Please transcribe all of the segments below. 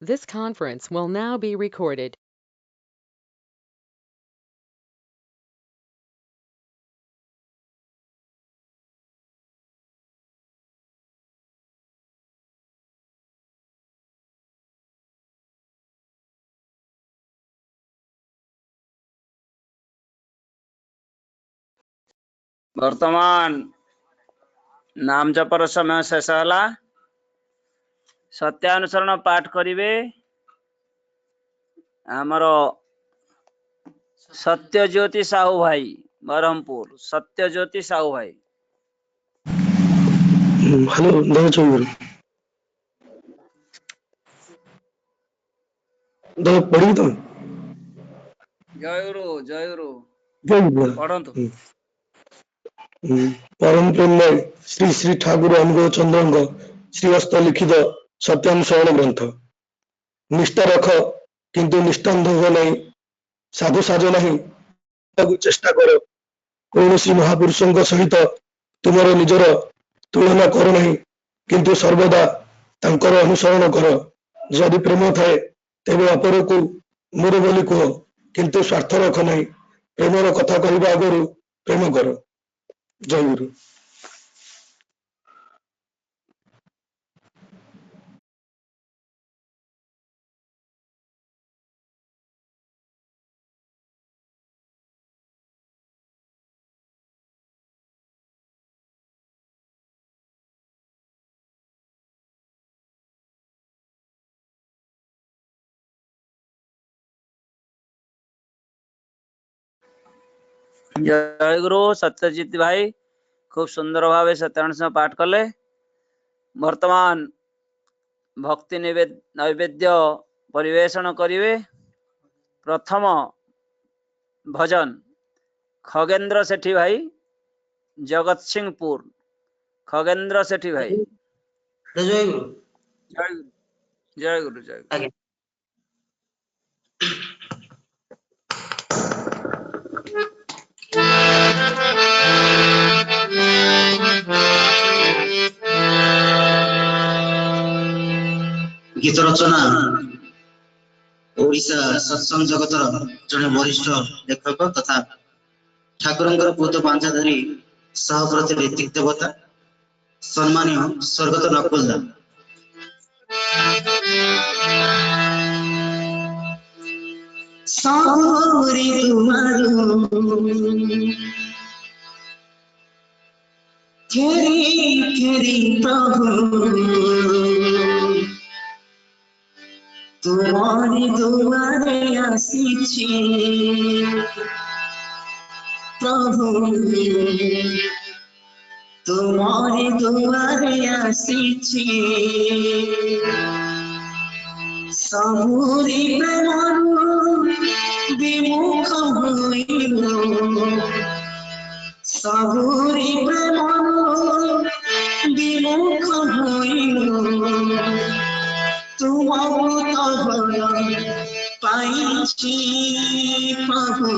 This conference will now be recorded. वर्तमान नाम जपर समय शेष है। सत्यानुसरण पाठ करिवे आमर सत्यज्योति साहू भाई बरहमपुर। सत्यज्योति साहू भाई हेलो दादा चौधरी दादा पढ़ी तो जय गुरु जय गुरु पढ़ंतु। परम प्रेममय श्री श्री ठाकुर अनुग्रह चंद्र श्रीहस्त लिखित सत्यानुसरण ग्रंथ। निष्ठा रख किंतु निष्ठांध हो नहीं, साधु साज नहीं चेष्टा कर। कौन सी महापुरुषों सहित तुमर निजर तुलना कर नहीं, किंतु सर्वदा तांकर अनुसरण कर। जदि प्रेम थाए तेबे अपर को मोर बोली कह, किंतु स्वार्थ रख नहीं। प्रेमर कथा कहवा आगु प्रेम कर। जय गुरु। जय गुरु सत्यजित भाई खूब सुंदर भाव सत्यानुसरण पाठ कले। वर्तमान भक्ति नैवेद्य परिवेषण करिवे। प्रथम भजन खगेंद्र सेठी भाई जगत सिंहपुर। खगेंद्र सेठी भाई जय गुरु। जय गुरु जय गुरु जय गुरु। आगे गीत रचना ओडिशा सत्संग जगतर जड़े वरिष्ठ लेखक तथा ठाकुर पूत पांचाधारी सहप्रति ऋतिक देवता सम्मान्य स्वर्गत नकुलदा सारी प्रभु तुम्हारी दुआरे आसीछि प्रभु तुम्हारी दुआरे आसीछि सबुरी प्रेमरु विमुख होइलो सबुरी प्रेमरु विमुख होइलो तुम पाइछि प्रभु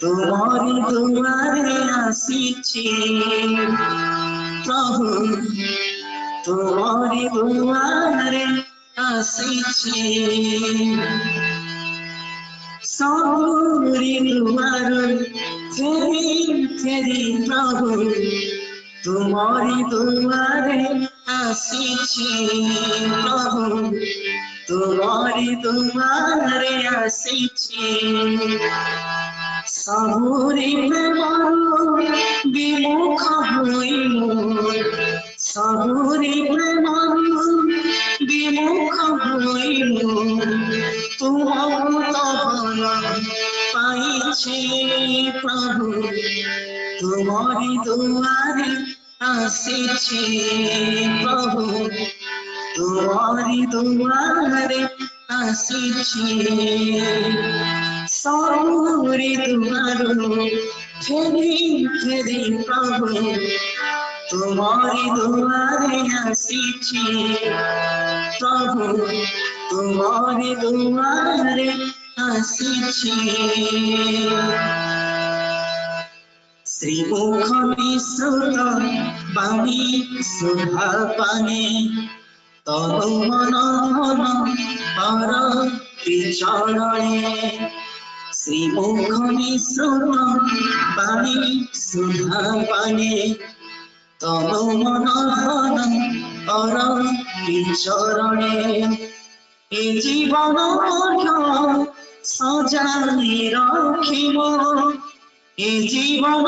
तुम्हारी दुआरे आसीछि प्रभु तुम्हारी दुआरे आसीछि सबुरी दुआर फेरी प्रभु तुम्हारी दुआरे आसीछि प्रभु तुम्हारी दुआरे आसीछि सबुरी प्रेमरु विमुख होइलो सबुरी प्रेमरु विमुख होइलो तुम पाइछि प्रभु तुम्हारी दुआरे आसीछि प्रभु तुम्हारी दुआरे आसीछि सबुरी दुआरो फेरी प्रभु तुम्हारी दुआरे आसीछि प्रभु तुम्हारी दुआरे आसीछि श्रीमुख विश्रुत बाणी सुधा पाने তনু মন ধন হর চরণে শ্রীমুখ মিশ্রণ বাণী সুধা পানে তনু মন ধন হর চরণে এ জীবন সজাই রাখিব এ জীবন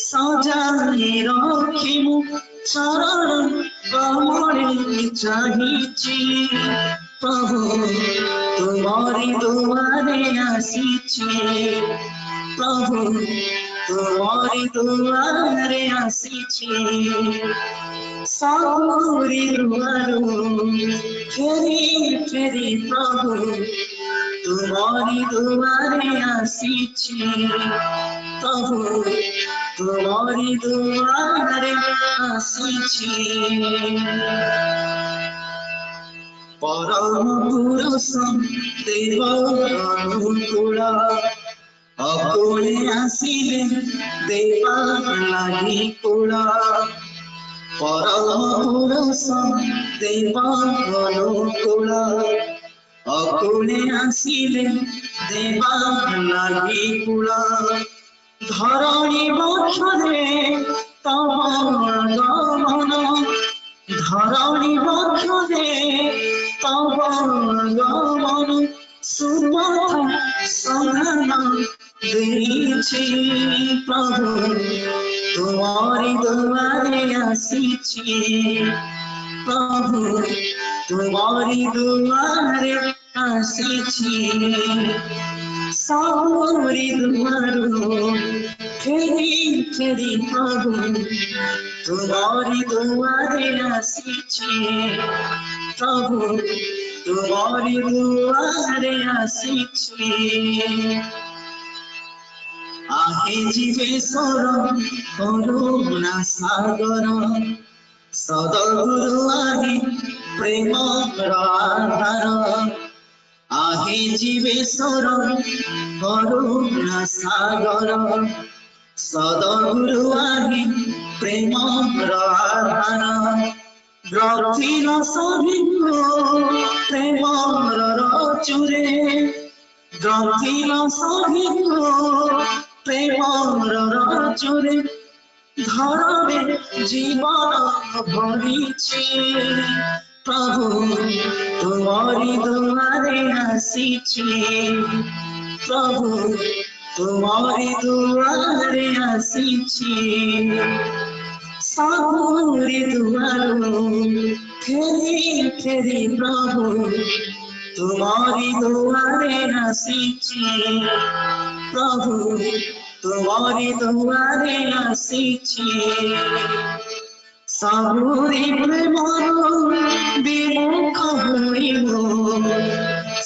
সজাই রাখিব চরণ কমলে চাহিছি প্রভু তোমারি দুয়ারে আসিছি প্রভু তোমারি দুয়ারে আসিছি সাগরি দুয়ারু ফেরি ফেরি প্রভু তোমারি দুয়ারে আসিছি প্রভু তোমারি দুয়ারে আসিছি পরম পুরুষ দেব অনুকূল অকুলে আসিলে দেবা লাগি কূল পরম পুরুষ দেব অনুকূল অকুলে আসিলে দেবা লাগি কূল ধরণী বক্ষরে তব আগমন ধরণী বক্ষরে তব আগমন সুপথ সন্ধান দিয়েছি প্রভু তোমারি দুয়ারে আসিছি প্রভু তোমারি দুয়ারে আসিছি সাগরি দুয়ারু ফেরি ফেরি প্রভু তোমারি দুয়ারে আসিছি প্রভু তোমারি দুয়ারে আসিছি আহে জীবেশ্বর করুণা সাগর সদগুরু আদি প্রেম আধার আহে জীবেশ্বর করুণা সাগর সদগুরু আদি প্রেম আধার রক্তিল সভিন্ন প্রেমর রচুরে রক্তিল সভিন্ন প্রেমর রচুরে ধরবে জীবন ভরিছি প্রভু তোমারি দুয়ারে আসিছি প্রভু তোমারি দুয়ারে আসিছি সাগরি দুয়ারু ফেরি ফেরি প্রভু তোমারি দুয়ারে আসিছি প্রভু তোমারি দুয়ারে আসিছি সাগরি প্রেমর বিমুখ হইব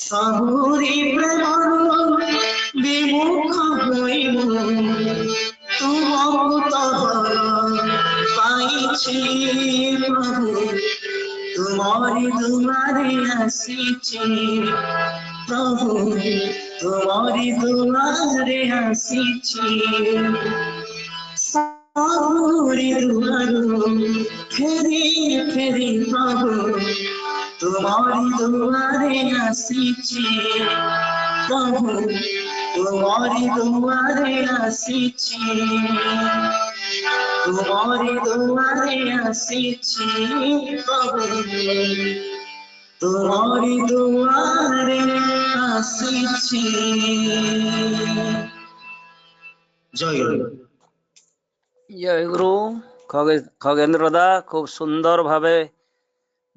সাগরি প্রেমর বিমুখ হইব তুমক তহর পাইছি প্রভু তোমারি দুয়ারে আসিছি প্রভু তোমারি দুয়ারে আসিছি সাগরি দুয়ারু ফেরি ফেরি প্রভু তোমারি দুয়ারে আসিছি প্রভু তোমারি দুয়ারে আসিছি তোমারি দুয়ারে আসিছি প্রভু তোমারি দুয়ারে আসিছি জয় গুরু জয় গুরু। ଖଗେନ୍ଦ୍ର ଦା ଖୁବ ସୁନ୍ଦର ଭାବେ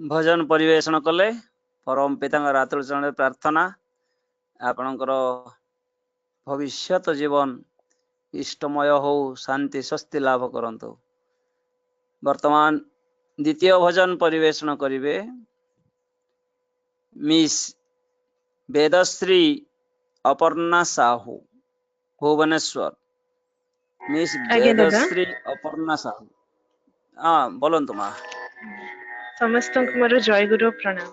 ଭଜନ ପରିବେଷଣ କଲେ। ପରମ ପିତାଙ୍କର ଆତୁଳ ଚରଣରେ ପ୍ରାର୍ଥନା ଆପଣଙ୍କର ଭବିଷ୍ୟତ ଜୀବନ ଇଷ୍ଟମୟ ହଉ, ଶାନ୍ତି ସ୍ୱସ୍ତି ଲାଭ କରନ୍ତୁ। ବର୍ତ୍ତମାନ ଦ୍ୱିତୀୟ ଭଜନ ପରିବେଷଣ କରିବେ ମିସ୍ ବେଦଶ୍ରୀ ଅପର୍ଣ୍ଣା ସାହୁ, ଭୁବନେଶ୍ୱର। ମିସ୍ ବେଦଶ୍ରୀ ଅପର୍ଣ୍ଣା ସାହୁ, ହଁ ବୋଲନ୍ତୁ ମା। ସମସ୍ତଙ୍କୁ ମୋର ଜୟଗୁରୁ ପ୍ରଣାମ।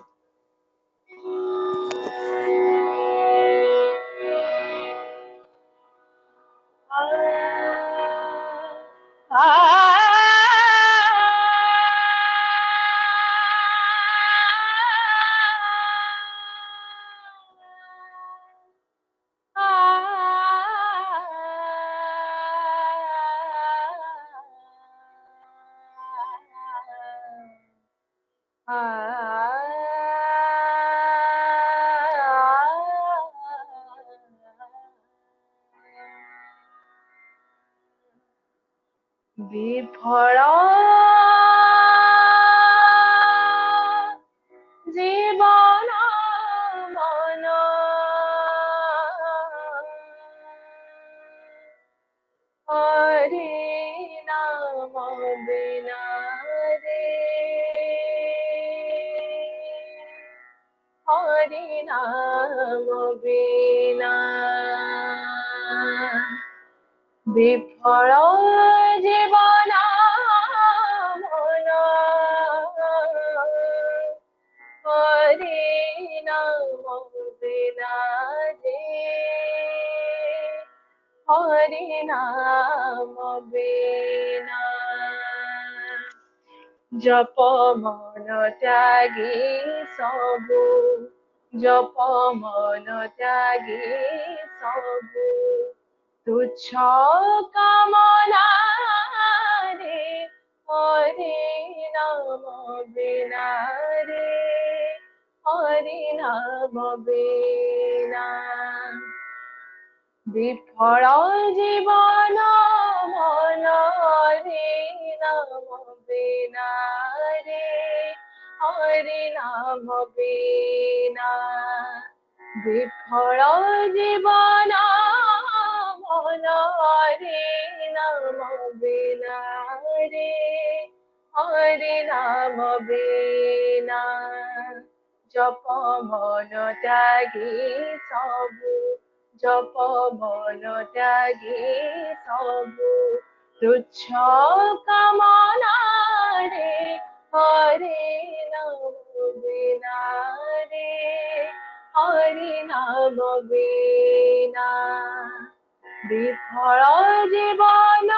বিফল জীবন মন হরি নাম বিনা রে হরি নাম বিনা বিফল জীবন মন হরি নাম বিনা রে হরি নাম বিনা জপ মন ত্যাগী সবু জপ মন ত্যাগী সবু তুচ্ছ কামনা রে হরি নাম বিনা রে হরি নাম বিনা বিফল জীবন মন হরি নাম বিনা রে হরি নাম বিনা বিফল জীবন মন হরি নাম বিনা রে হরি নাম বিনা জপ মন ত্যাগী সবু জপ মন ত্যাগী সবু তুচ্ছ কামনা রে হরি নাম বিনা রে হরি নাম বিনা বিফল জীবন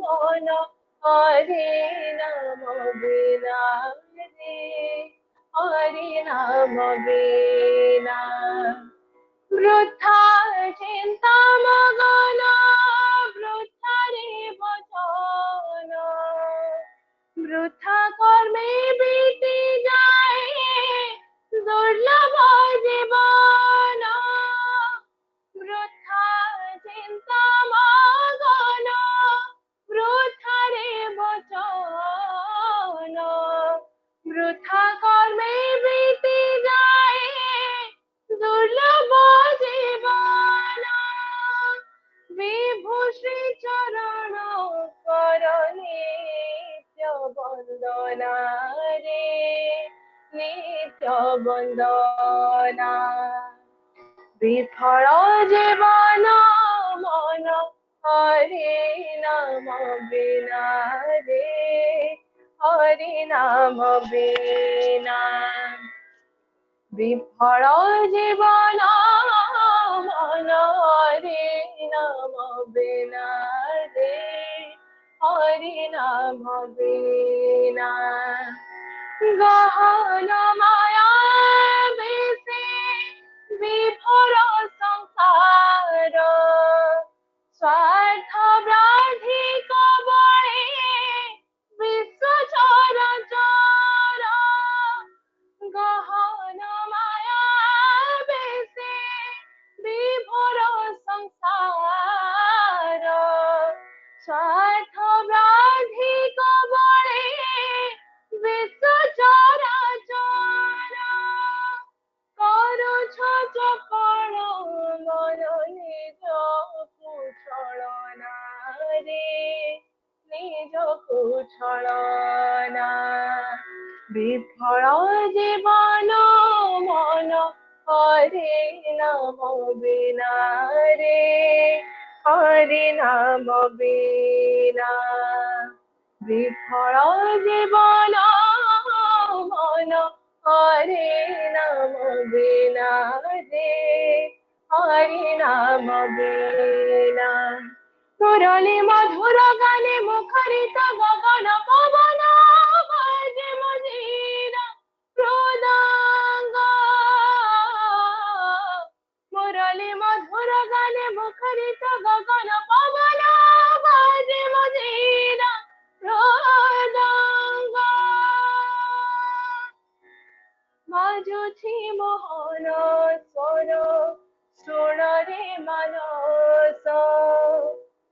মন হরি নাম বিনা রে হরি নাম বিনা বৃথা চিন্তা মগন বৃথা রে বচন বৃথা কর্মে বিতি যায় দুর্লভ জীবন বৃথা চিন্তা মগন বৃথা রে বচন বৃথা কর্মে বিতি যায় দুর্লভ জীবন বিভু শ্রী চরণ কর নিত্য বন্দনা রে নিত্য বন্দনা বিফল জীবন মন হরি নাম বিনা রে হরি নাম বিনা বিফল জীবন মন হরি নাম বিনা রে হরি নাম বিনা গহন মায়া বেশে বিফল সংসার স্বার্থ ব্যাধি কবলে বিশ্ব চরাচর গহন মায়া বেশে বিভোর সংসার স্বার্থ ব্যাধি কবলে বিশ্ব চরাচর করুছ চপল মন নিজ কুছলনা রে নিজ কুছলনা বিফল জীবন মন হরি নাম বিনা রে হরি নাম বিনা বিফল জীবন মন হরি নাম বিনা রে হরি নাম বিনা মুরলী মধুর গানে মুখরিত গগন পবন বাজে মজিরা মৃদঙ্গ মুরলী মধুর গানে মুখরিত গগন পবন বাজে মজিরা মৃদঙ্গ ବାଜୁଛି ମୋହନ ସ୍ୱର ଶୁଣରେ ମାନସ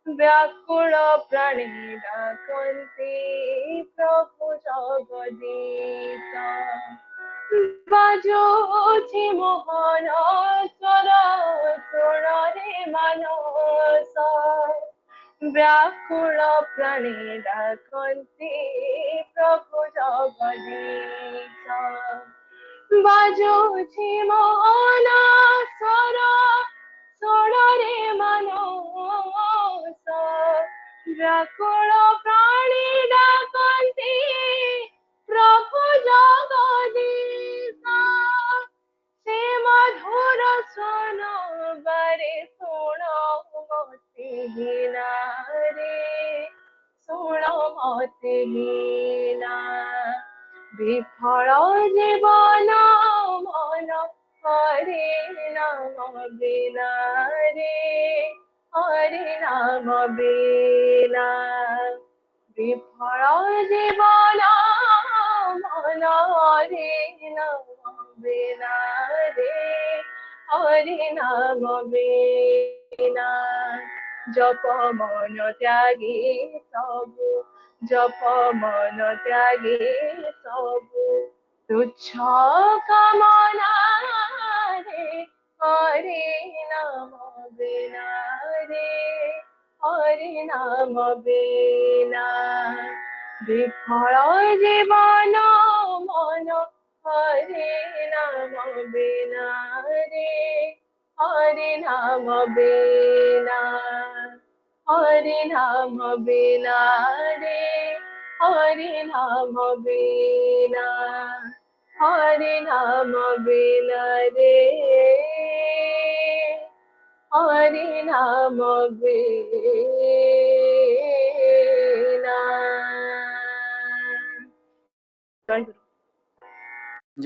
ବ୍ୟାକୁଳ ପ୍ରାଣୀ ଡାକନ୍ତି ପ୍ରଭୁ ଜଗଦୀଶ ବାଜୁଛି ମୋହନ ସ୍ୱର ଶୁଣରେ ମାନସ ବ୍ୟାକୁଳ ପ୍ରାଣୀ ଡାକନ୍ତି ପ୍ରଭୁ ଜଗଦୀଶ ବାଜୁଛି ମୋହନ ସ୍ୱର ଶୁଣରେ ମାନସ ବ୍ୟାକୁଳ ପ୍ରାଣୀ ଡାକନ୍ତି ପ୍ରଭୁ ଜଗଦୀଶ ସେ ମଧୁର ସ୍ୱନ ବାରେ ଶୁଣ ମତେ ହୀନାରେ ଶୁଣ ମତେ ହୀନା ବିଫଳ ଜୀବନ ମନ ହରି ନାମ ବିନାରେ ହରି ନାମ ବିନା বিফল জীবন মন হরি নাম বিনা রে হরি নাম বিনা জপ মন ত্যাগী সবু জপ মন ত্যাগী সবু তুচ্ছ কামনা রে হরি নাম বিনা রে হরি নাম বিনা বিফল জীবন মন হরি নাম বিনা রে হরি নাম বিনা হরি নাম বিনা রে হরি নাম বিনা হরি নাম বিনা রে হরি নাম বিনা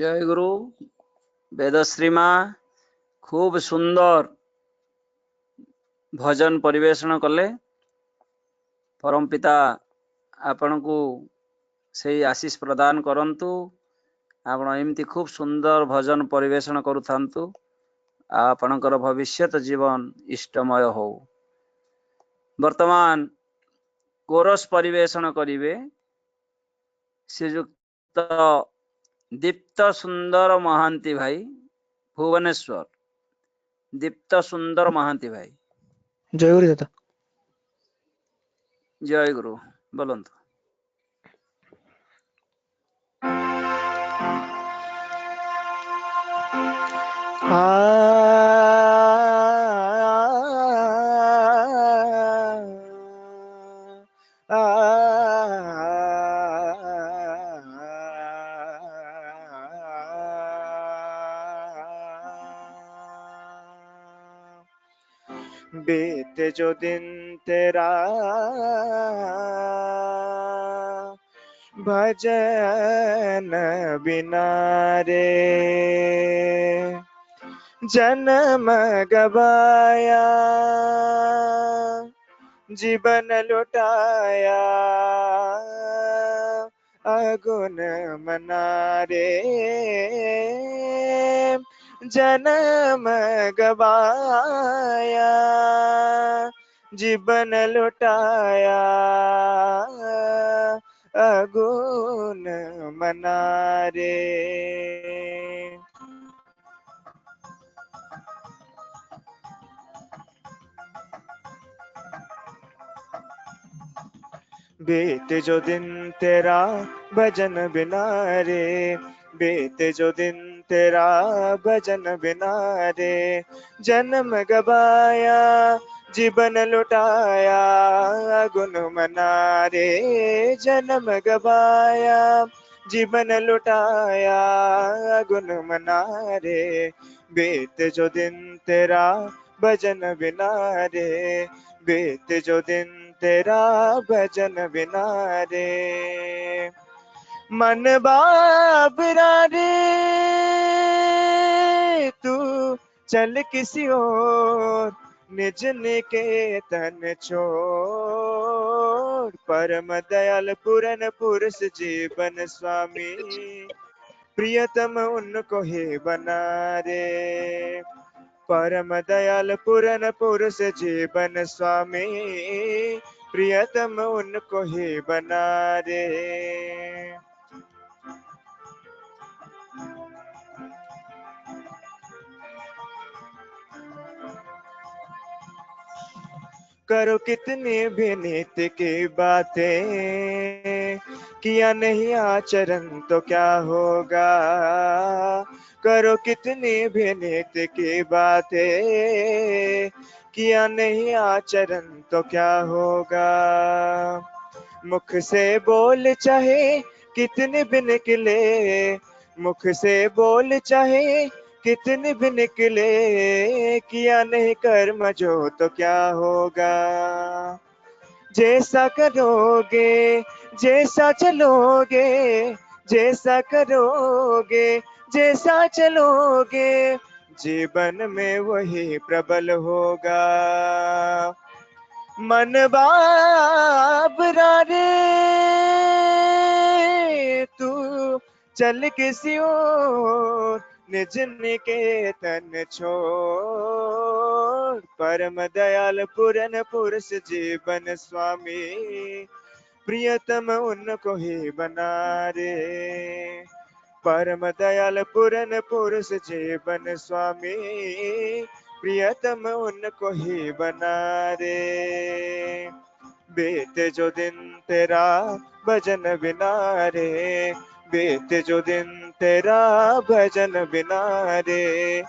जय गुरु वेदश्री माँ खूब सुंदर भजन परिवेषण कले परम पिता आपण को से आशीष प्रदान करंतु आपण एमती खूब सुंदर भजन परिवेषण करूथांतु आपणकर भविष्यत जीवन इष्टमय हो। वर्तमान कोरस परिवेषण करिवे श्रीयुक्त दीप्त सुंदर महांती भाई भुवनेश्वर दीप्त सुंदर महांती भाई जय गुरु दादा। जय गुरु बोलंतु। बीते जो दिन तेरा भजन बिना रे जन्म गवाया जीवन लुटाया अगुन मना रे जन्म गवाया जीवन लुटाया अगुन मना रे बीते जो दिन तेरा भजन बिना रे बीते जो दिन तेरा भजन बिना रे जन्म गवाया जीवन लुटाया गुण मना रे जन्म गवाया जीवन लुटाया गुण मना रे बीते जो दिन तेरा भजन बिना रे बीते जो दिन तेरा भजन बिना रे मन बाबरा रे तू चल किसी और निज निकेतन छोड़ परम दयाल पूरन पुरुष जीवन स्वामी प्रियतम उनको ही बना रे। परम दयाल पूरन पुरुष जीवन स्वामी, प्रियतम उनको ही बना रे। करो कितनी भी नीति की बातें, किया नहीं आचरण तो क्या होगा। करो कितनी भी नीति की बातें, किया नहीं आचरण तो क्या होगा। मुख से बोल चाहे कितने भी निकले, मुख से बोल चाहे कितने भी निकले, किया नहीं कर्म जो तो क्या होगा। जैसा करोगे जैसा चलोगे, जैसा करोगे जैसा चलोगे, जीवन में वही प्रबल होगा। मन बाबरा रे तू चल किसी और, निज निकेतन छोड़। परम दयाल पूरन पुरुष जीवन स्वामी, प्रियतम उनको ही बना रे। परम दयाल पूरन पुरुष जीवन स्वामी, प्रियतम उनको ही बना रे। बीते जो दिन तेरा भजन बिना रे, बीते जो दिन तेरा भजन बिना रे।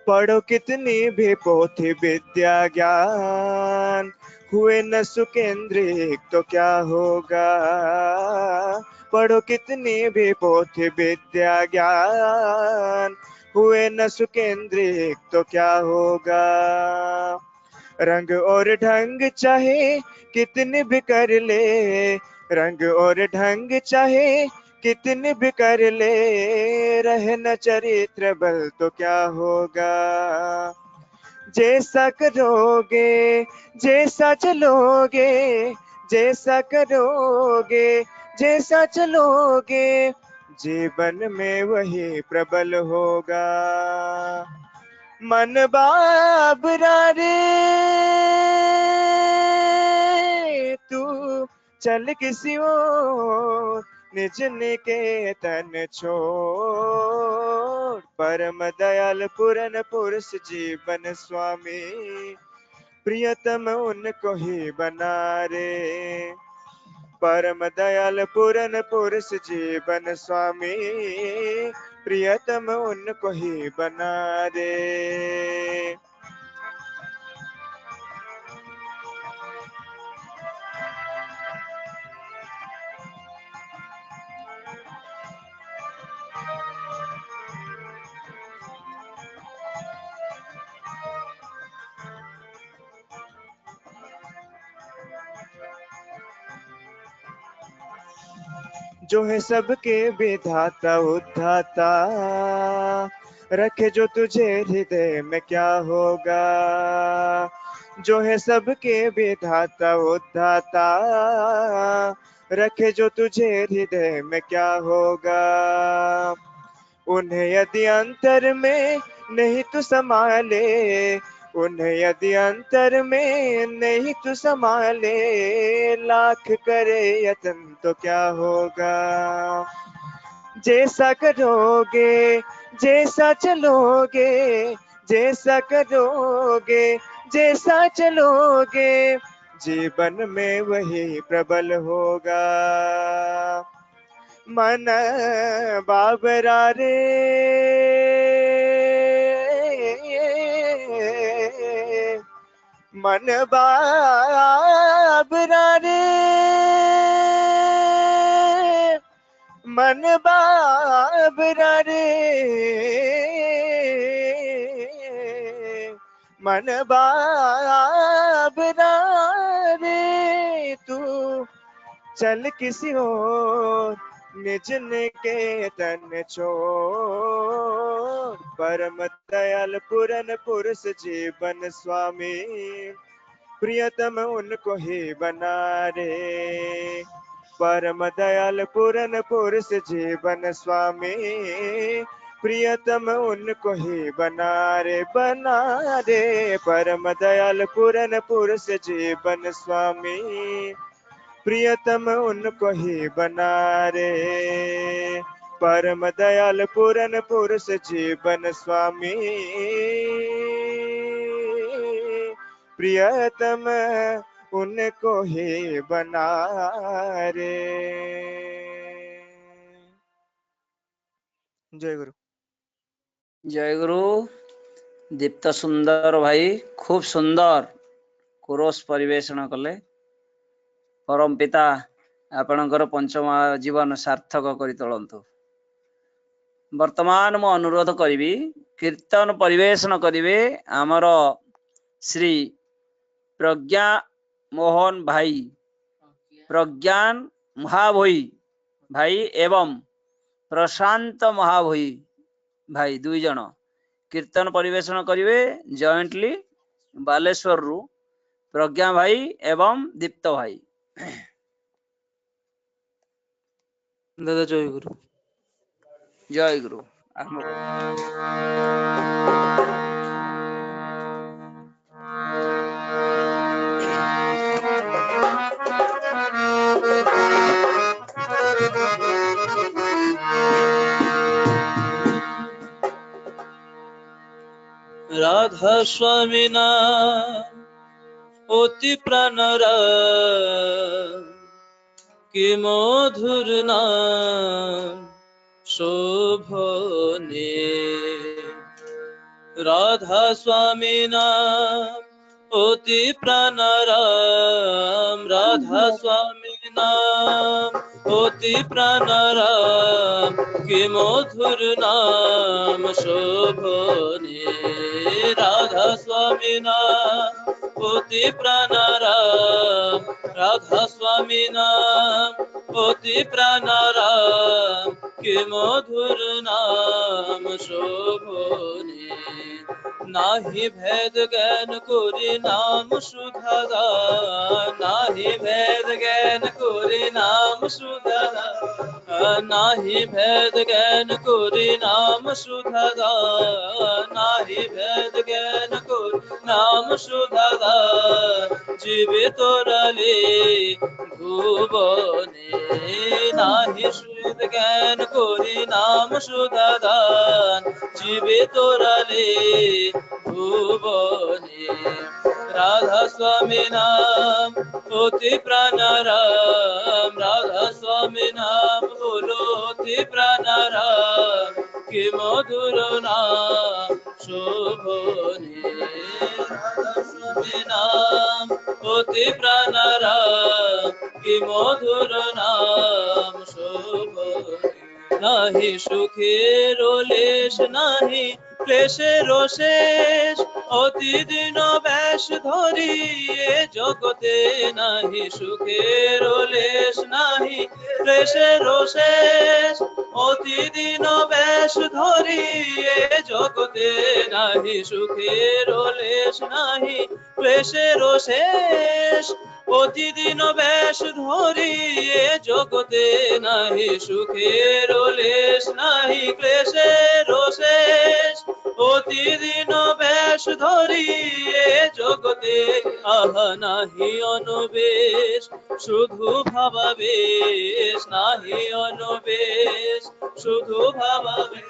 पढ़ो कितनी भी पोथी विद्या ज्ञान, हुए न सुकेंद्रिक तो क्या होगा। पढ़ो कितनी भी पोथी विद्या ज्ञान, हुए न सुकेंद्रिक तो क्या होगा। रंग और ढंग चाहे कितने भी कर ले, रंग और ढंग चाहे कितने भी कर ले, रहना चरित्र बल तो क्या होगा। जैसा करोगे जैसा चलोगे, जैसा करोगे जैसा चलोगे, जीवन में वही प्रबल होगा। मन बाबरा रे तू चल किसी और, निज निकेतन छोड़। परम दयाल पूरन पुरुष जीवन स्वामी, प्रियतम उनको ही बना रे। परम दयाल पूरन पुरुष जीवन स्वामी, प्रियतम उनको ही बना रे। जो है सबके विधाता उद्धाता, रखे जो तुझे हृदय में क्या होगा। जो है सबके विधाता उद्धाता, रखे जो तुझे हृदय में क्या होगा। उन्हें यदि अंतर में नहीं तू संभाले, उन्हें यदि अंतर में नहीं तू संभाले, लाख करे यतन तो क्या होगा। जैसा करोगे जैसा चलोगे, जैसा करोगे जैसा चलोगे, जीवन में वही प्रबल होगा। मन बाबरा रे मन बाबरा रे, मन बाबरा रे, मन बाबरा रे तू चल किसी और निज निकेतन छोड़। परम दयाल पूरन पुरुष जीवन स्वामी प्रियतम उनको ही बना रे। परम दयाल पूरन पुरुष जीवन स्वामी प्रियतम उनको ही बना रे परम दयाल पूरन पुरुष जीवन स्वामी प्रियतम उनको ही बना रे। परम दयाल पूरन पुरुष जीवन स्वामी प्रियतम उनको ही बना रे। जय गुरु। जय गुरु। दीप्त सुंदर भाई खूब सुंदर कोरस परिवेषण कले। परम पिता आपणकर पंचम जीवन सार्थक करि तोलंतु। वर्तमान मु अनुरोध करिवि कीर्तन परिवेषण करिवे आमर श्री प्रज्ञा मोहन भाई, प्रज्ञान महाभोई भाई एवं प्रशांत महाभोई भाई दुई जन कीर्तन परिवेषण करिवे जॉइंटली बालेश्वर रु प्रज्ञा भाई एवं दीप्त भाई। दादा जय गुरु। जय गुरु। राधा स्वामी ना অতি প্রাণরা কি মধুর নাম শোভনে। রাধা স্বামী নাম অতি প্রাণরাম, রাধা স্বামী নাম অতি প্রাণরাম কি মধুর নাম শোভনে। রাধা স্বামী নাম অতি প্রাণরাম, রাধা স্বামী নাম অতি প্রাণরাম কি মধুর নাম শোভনে। নাহি ভেদ জ্ঞান করি নাম সুধাদান, নাহি ভেদ জ্ঞান করি নাম সুধাদান, নাহি ভেদ জ্ঞান করি নাম সুধাদান, নাহি ভেদ জ্ঞান করি নাম সুধাদান জীবে তোরালে ভুবনে। নাহি সুদ জ্ঞান করি নাম সুধাদান জীবে তোরালে ভুবনে। রাধা স্বামী নাম অতি প্রাণরাম, রাধা স্বামী নাম বলো অতি প্রাণরাম কি মধুর নাম শোভনে। রাধা স্বামী নাম অতি প্রাণরাম কি মধুর নাম শোভনে। নাহি সুখের লেশ নাহি ক্লেশের শেষ, অতি দিন বেশ ধরি এ জগতে। নাহি সুখের লেশ নাহি ক্লেশের শেষ, অতি দিন বেশ ধরি এ জগতে। নাহি সুখের লেশ নাহি ক্লেশের শেষ, প্রতিদিন বেশ ধরি এ জগতে। নাহি সুখের লেশ নাহি ক্লেশের শেষ, প্রতিদিন বেশ ধরি এ জগতে। আহা নাহি অনবেশ শুধু ভাবাবেশ, নাহি অনবেশ শুধু ভাবাবেশ।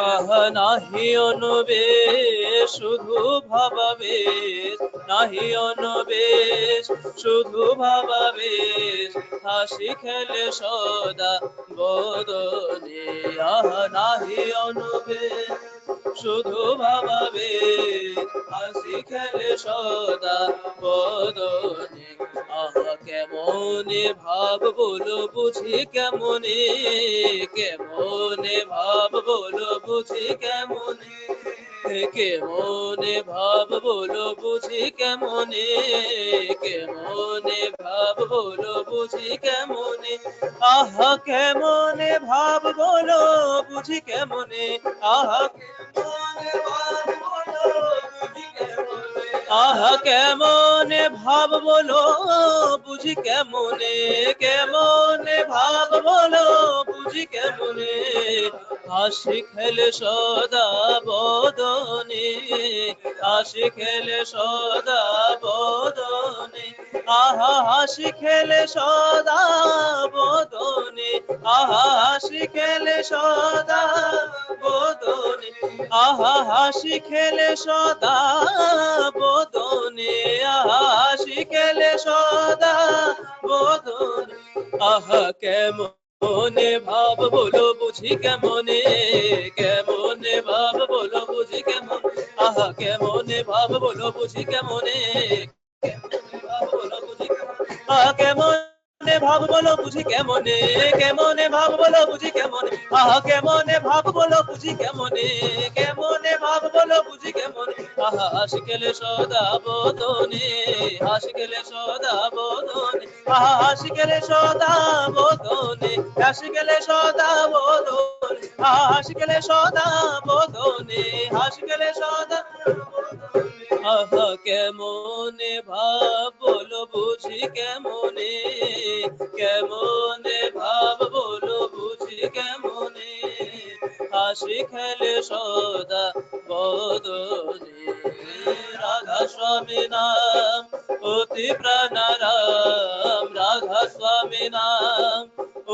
আহা নাহি অনবেশ শুধু ভাবাবেশ, নাহি অনবেশ শুধু ভাবাবেশ। হাসি খেলে সদা বদনে। আহা নাহি অনবেশ শুধু ভাবাবেশ, হাসি খেলে সদা বদনে। আহা কেমনে ভাব বলো বুঝি কেমনে, কেমনে ভাব বলো বুঝি কেমনে। কেমনে ভাব বলো বুঝি কেমনে, কেমনে ভাব বলো বুঝি কেমনে, আহা কেমনে ভাব বলো বুঝি কেমনে, আহা কেমনে ভাব বলো বুঝি কেমনে, আহা কেমনে ভাব বলো বুঝি কেমনে, কেমনে ভাব বলো বুঝি কেমনে, হাসি খেলে সদা বদনে, হাসি খেলে সদা বদনে, আহা হাসি খেলে সদা বদনে, আহা হাসি খেলে সদা বদনে, আহা হাসি খেলে সদা বদনে, আহা হাসি খেলে সদা বদনে, আহা কেমনে ভাব বলো বুঝি কেমনে, কেমনে ভাব বলো বুঝি কেমন, আহা কেমনে ভাব বলো বুঝি কেমনে, কেমনে ভাব বলো বুঝি কেমনে, আহা কেমনে ভাব বলো বুঝি কেমনে, কেমনে ভাব বলো বুঝি কেমনে, আহা কেমনে ভাব বলো বুঝি কেমনে, কেমনে ভাব বলো বুঝি কেমনে, আহা হাসি খেলে সদা বদনে, হাসি খেলে সদা বদনে, আহা হাসি খেলে সদা বদনে, হাসি খেলে সদা বদনে, আহা হাসি খেলে সদা বদনে, হাসি খেলে সদা বদনে, আহা কেমনে ভাব বলো বুঝি কেমনে, কেমনে ভাব বলো বুঝি কেমনে, হাসি খেলে সদা বদনে, রাধা স্বামী নাম অতি প্রাণারাম, রাধা স্বামী নাম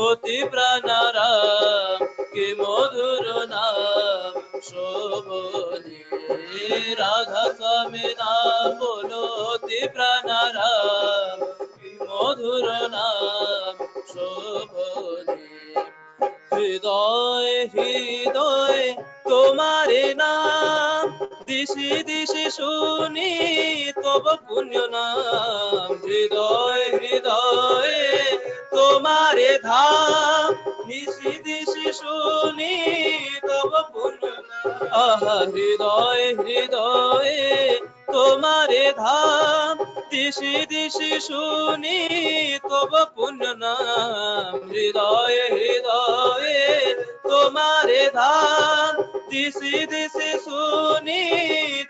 অতি প্রাণারাম, কি মধুর নাম শোভনে, রাধা স্বামী নাম বলো অতি প্রাণারাম, কি মধুর নাম শোভনে, হৃদয় হৃদয় তোমার নাম, দিশি দিশি শুনি তব পুণ্য নাম, হৃদয় হৃদয় তোমার ধাম, দিশি দিশি শুনি তব পুণ্য নাম, আহা হৃদয় হৃদয় তোমার ধাম, দিশি দিশি শুনি তব পুণ্য নাম, হৃদয় হৃদয়ে তোমার ধাম, দিশি দিশি শুনি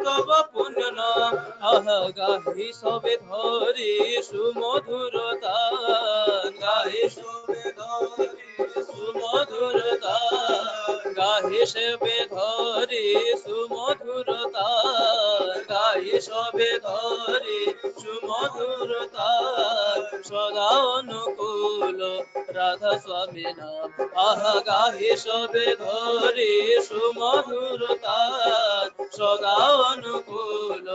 তব পুণ্য নাম, আহা গাহি সবে ধরি সুমধুর তান, গাহি সবে ধরি সুমধুর তান, গাহি সবে ধরি সুমধুর তান, গাহি সবে ধরি সুমধুর তান, সদা অনুকূল রাধা স্বামী নাম, আহা গাহি সবে ধরি সুমধুর তান, সদা অনুকূল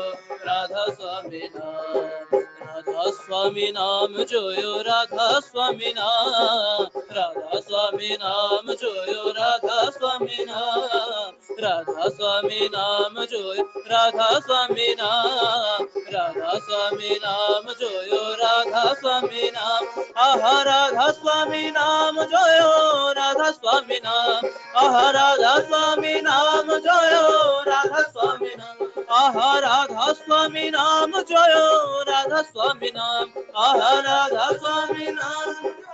রাধা স্বামী নাম, রাধা স্বামী নাম জয় রাধা স্বামী নাম, রাধা স্বামী নাম জয় রাধা স্বামী নাম, রাধা স্বামী নাম জয় রাধা স্বামী নাম, রাধা স্বামী নাম জয় রাধা স্বামী নাম, আহা রাধা স্বামী নাম জয় রাধা স্বামী নাম, আহা রাধা স্বামী নাম জয় রাধা স্বামী নাম, আহা রাধা স্বামী নাম জয় রাধা স্বামী নাম, আহা রাধা স্বামী নাম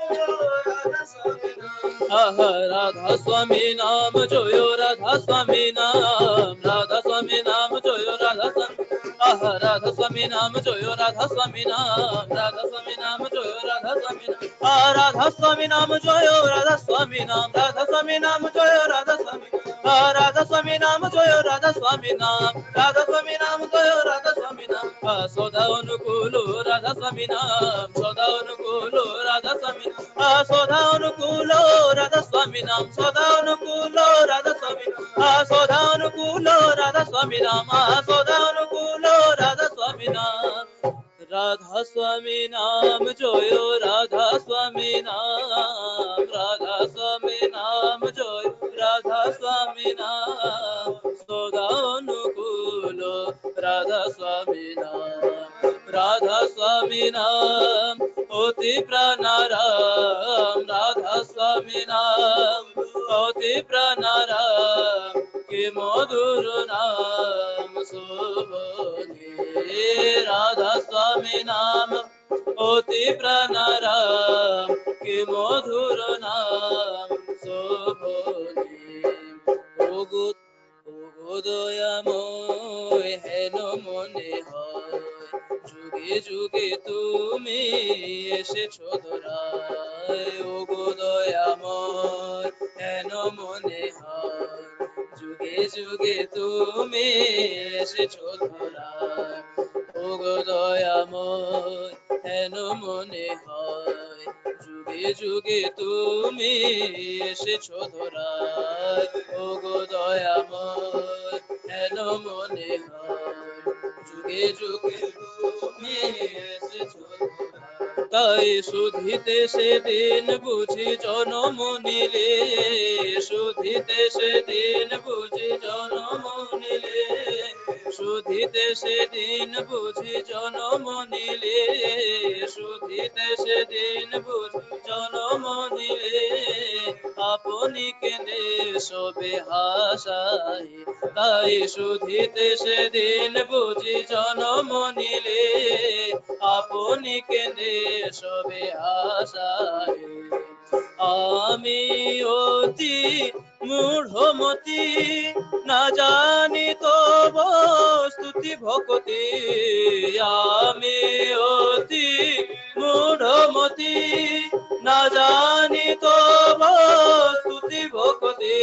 রাধা স্বামী নাম, আহা রাধা স্বামী নাম জয় রাধা স্বামী নাম, রাধা স্বামী নাম জয় রাধা স্বামী, আহা রাধা স্বামী নাম জয় রাধা স্বামী নাম, রাধা স্বামী নাম জয় রাধা স্বামী নাম, আহা রাধা স্বামী নাম জয় রাধা স্বামী নাম, রাধা স্বামী নাম জয় রাধা স্বামী, আহা রাধা স্বামী নাম জয় রাধা স্বামী নাম, রাধা স্বামী নাম জয় রাধা স্বামী নাম, সদা অনুকূল রাধা স্বামী নাম, সদা অনুকূল রাধা স্বামী, সদা অনুকূল রাধা স্বামী নাম, সদা অনুকূল রাধা স্বামী, সদা অনুকূল রাধা স্বামী নাম, সদা অনুকূল রাধা স্বামী নাম, রাধা স্বামী নাম জয় রাধা স্বামী নাম, রাধা স্বামী নাম জয় রাধা স্বামী নাম, সদা অনুকূল রাধা স্বামী নাম, রাধা স্বামী নাম অতি প্রাণারাম, রাধা স্বামী নাম অতি প্রাণারাম, কি মধুর নাম শোভনে রাধা স্বামী নাম অতি প্রাণারাম কি মধুর নাম শোভনে ওগো দয়াময় হেন মনে হয় যুগে যুগে তুমি এসেছো ধরায় ওগো দয়াময় হেন মনে হয় যুগে যুগে তুমি এসেছো ধরায় ওগো দয়াময় হেন মনে হয় যুগে যুগে তুমি এসেছো ধরায় ওগো দয়াময় হেন মনে হয় যুগে যুগে তুমি এসেছো তাই শুধিতে সেদিন বুঝি জনম নিলে শুধিতে সেদিন বুঝি জনম নিলে শুধিতে সেদিন বুঝি জনম নিলে শুধিতে সেদিন বুঝি জনম নিলে আপনি কেঁদে সবে হাসাই তাই শুধিতে সেদিন বুঝি জনম নিলে আপনি কেঁদে সবে হাসাই আমি অতি মূঢ়মতি না জানি তো স্তুতি ভক্তি আমি অতি মূঢ়মতি না জানি তো স্তুতি ভক্তি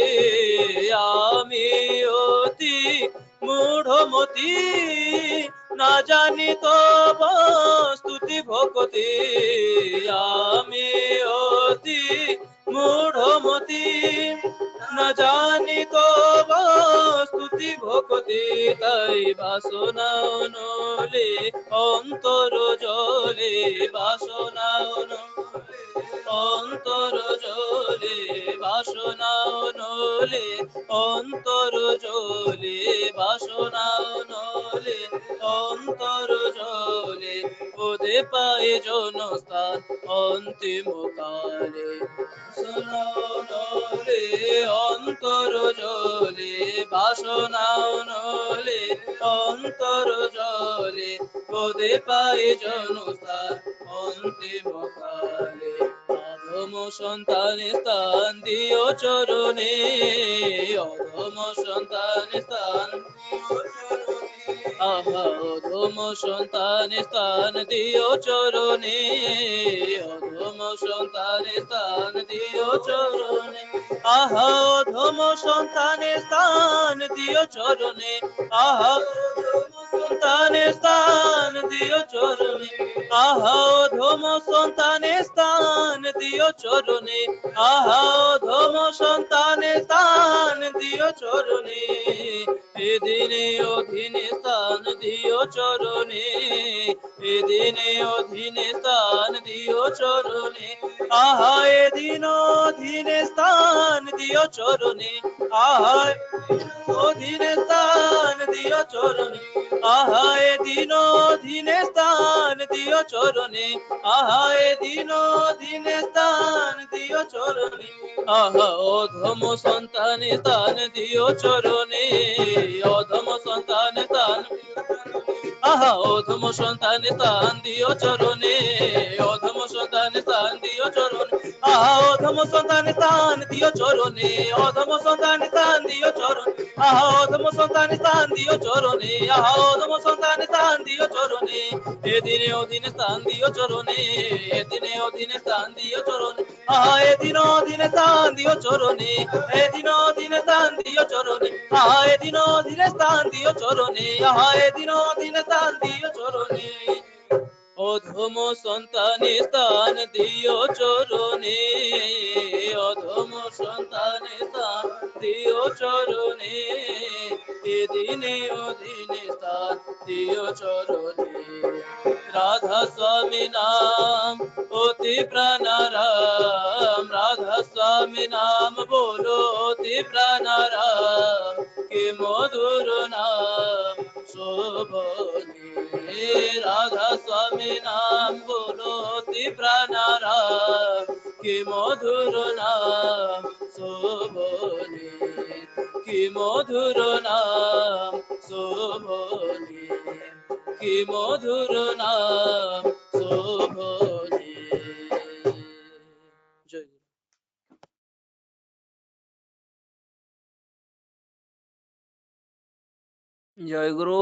আমি অতি মূঢ়মতি না জানি তো স্তুতি ভক্তি আমি অতি মূঢ়মতি না জানি তো স্তুতি ভক্তি তাই বাসনা নলে অন্তর জলে বাসনা অন্তর জলে বাসনা নলে অন্তর জলে বাসনা নলে অন্তর জলে ওদে পায়ে জনস্থান অন্তিম কালে নলে অন্তর জলে বাসনা নলে অন্তর জলে ওদে পায়ে জনস্থান অন্তিম কালে অধম সন্তান স্থান দিও চরণে অধম সন্তান স্থান আহা অধম সন্তান স্থান দিও চরণে অধম সন্তান স্থান দিও চরণে আহা অধম সন্তান স্থান দিও চরণে আহা সন্তান স্থান দিও চরণে আহা অধম সন্তান স্থান দিও চরণে আহা অধম সন্তান স্থান দিও চরণে এদিনে অধীনে স্থান দিও চরণে এদিনে অধীনে স্থান দিও চরণে আহা এদিন অধীনে স্থান দিও চরণে আহা অধীনে স্থান দিও চরণে আহা এদিন অধীনে স্থান দিও চরণে আহা এদিন অধীনে স্থান দিও চরণে আহা অধম সন্তান স্থান দিও চরণে অধম সন্তান স্থান আহা অধম সন্তান স্থান দিও চরণে অধম সন্তান স্থান দিও চরণে আহা অধম সন্তান স্থান দিও চরণে অধম সন্তান স্থান দিও চরণে আহা অধম সন্তান স্থান দিও চরণে আহা অধম সন্তান স্থান দিও চরণে এদিনে অধীনে স্থান দিও চরণে এদিনে অধীনে স্থান দিও চরণে আহা এদিন অধীনে স্থান দিও চরণে এদিন অধীনে স্থান দিও চরণে আহা এদিন অধীনে স্থান দিও চরণে আহা এদিন অধীনে স্থান দিও চরণে অধম সন্তান স্থান দিও চরণে অধম সন্তান স্থান দিও চরণে এদিনে অধীনে স্থান দিও চরণে রাধা স্বামী নাম অতি প্রাণারাম রাধা স্বামী নাম বলো অতি প্রাণারাম কি মধুর নাম শোভনে রাধা স্বামী নাম বলো অতি প্রাণারাম কি মধুর নাম শোভনে কি মধুর নাম শোভনে কি মধুর নাম শোভনে। জয় গুরু। জয় গুরু।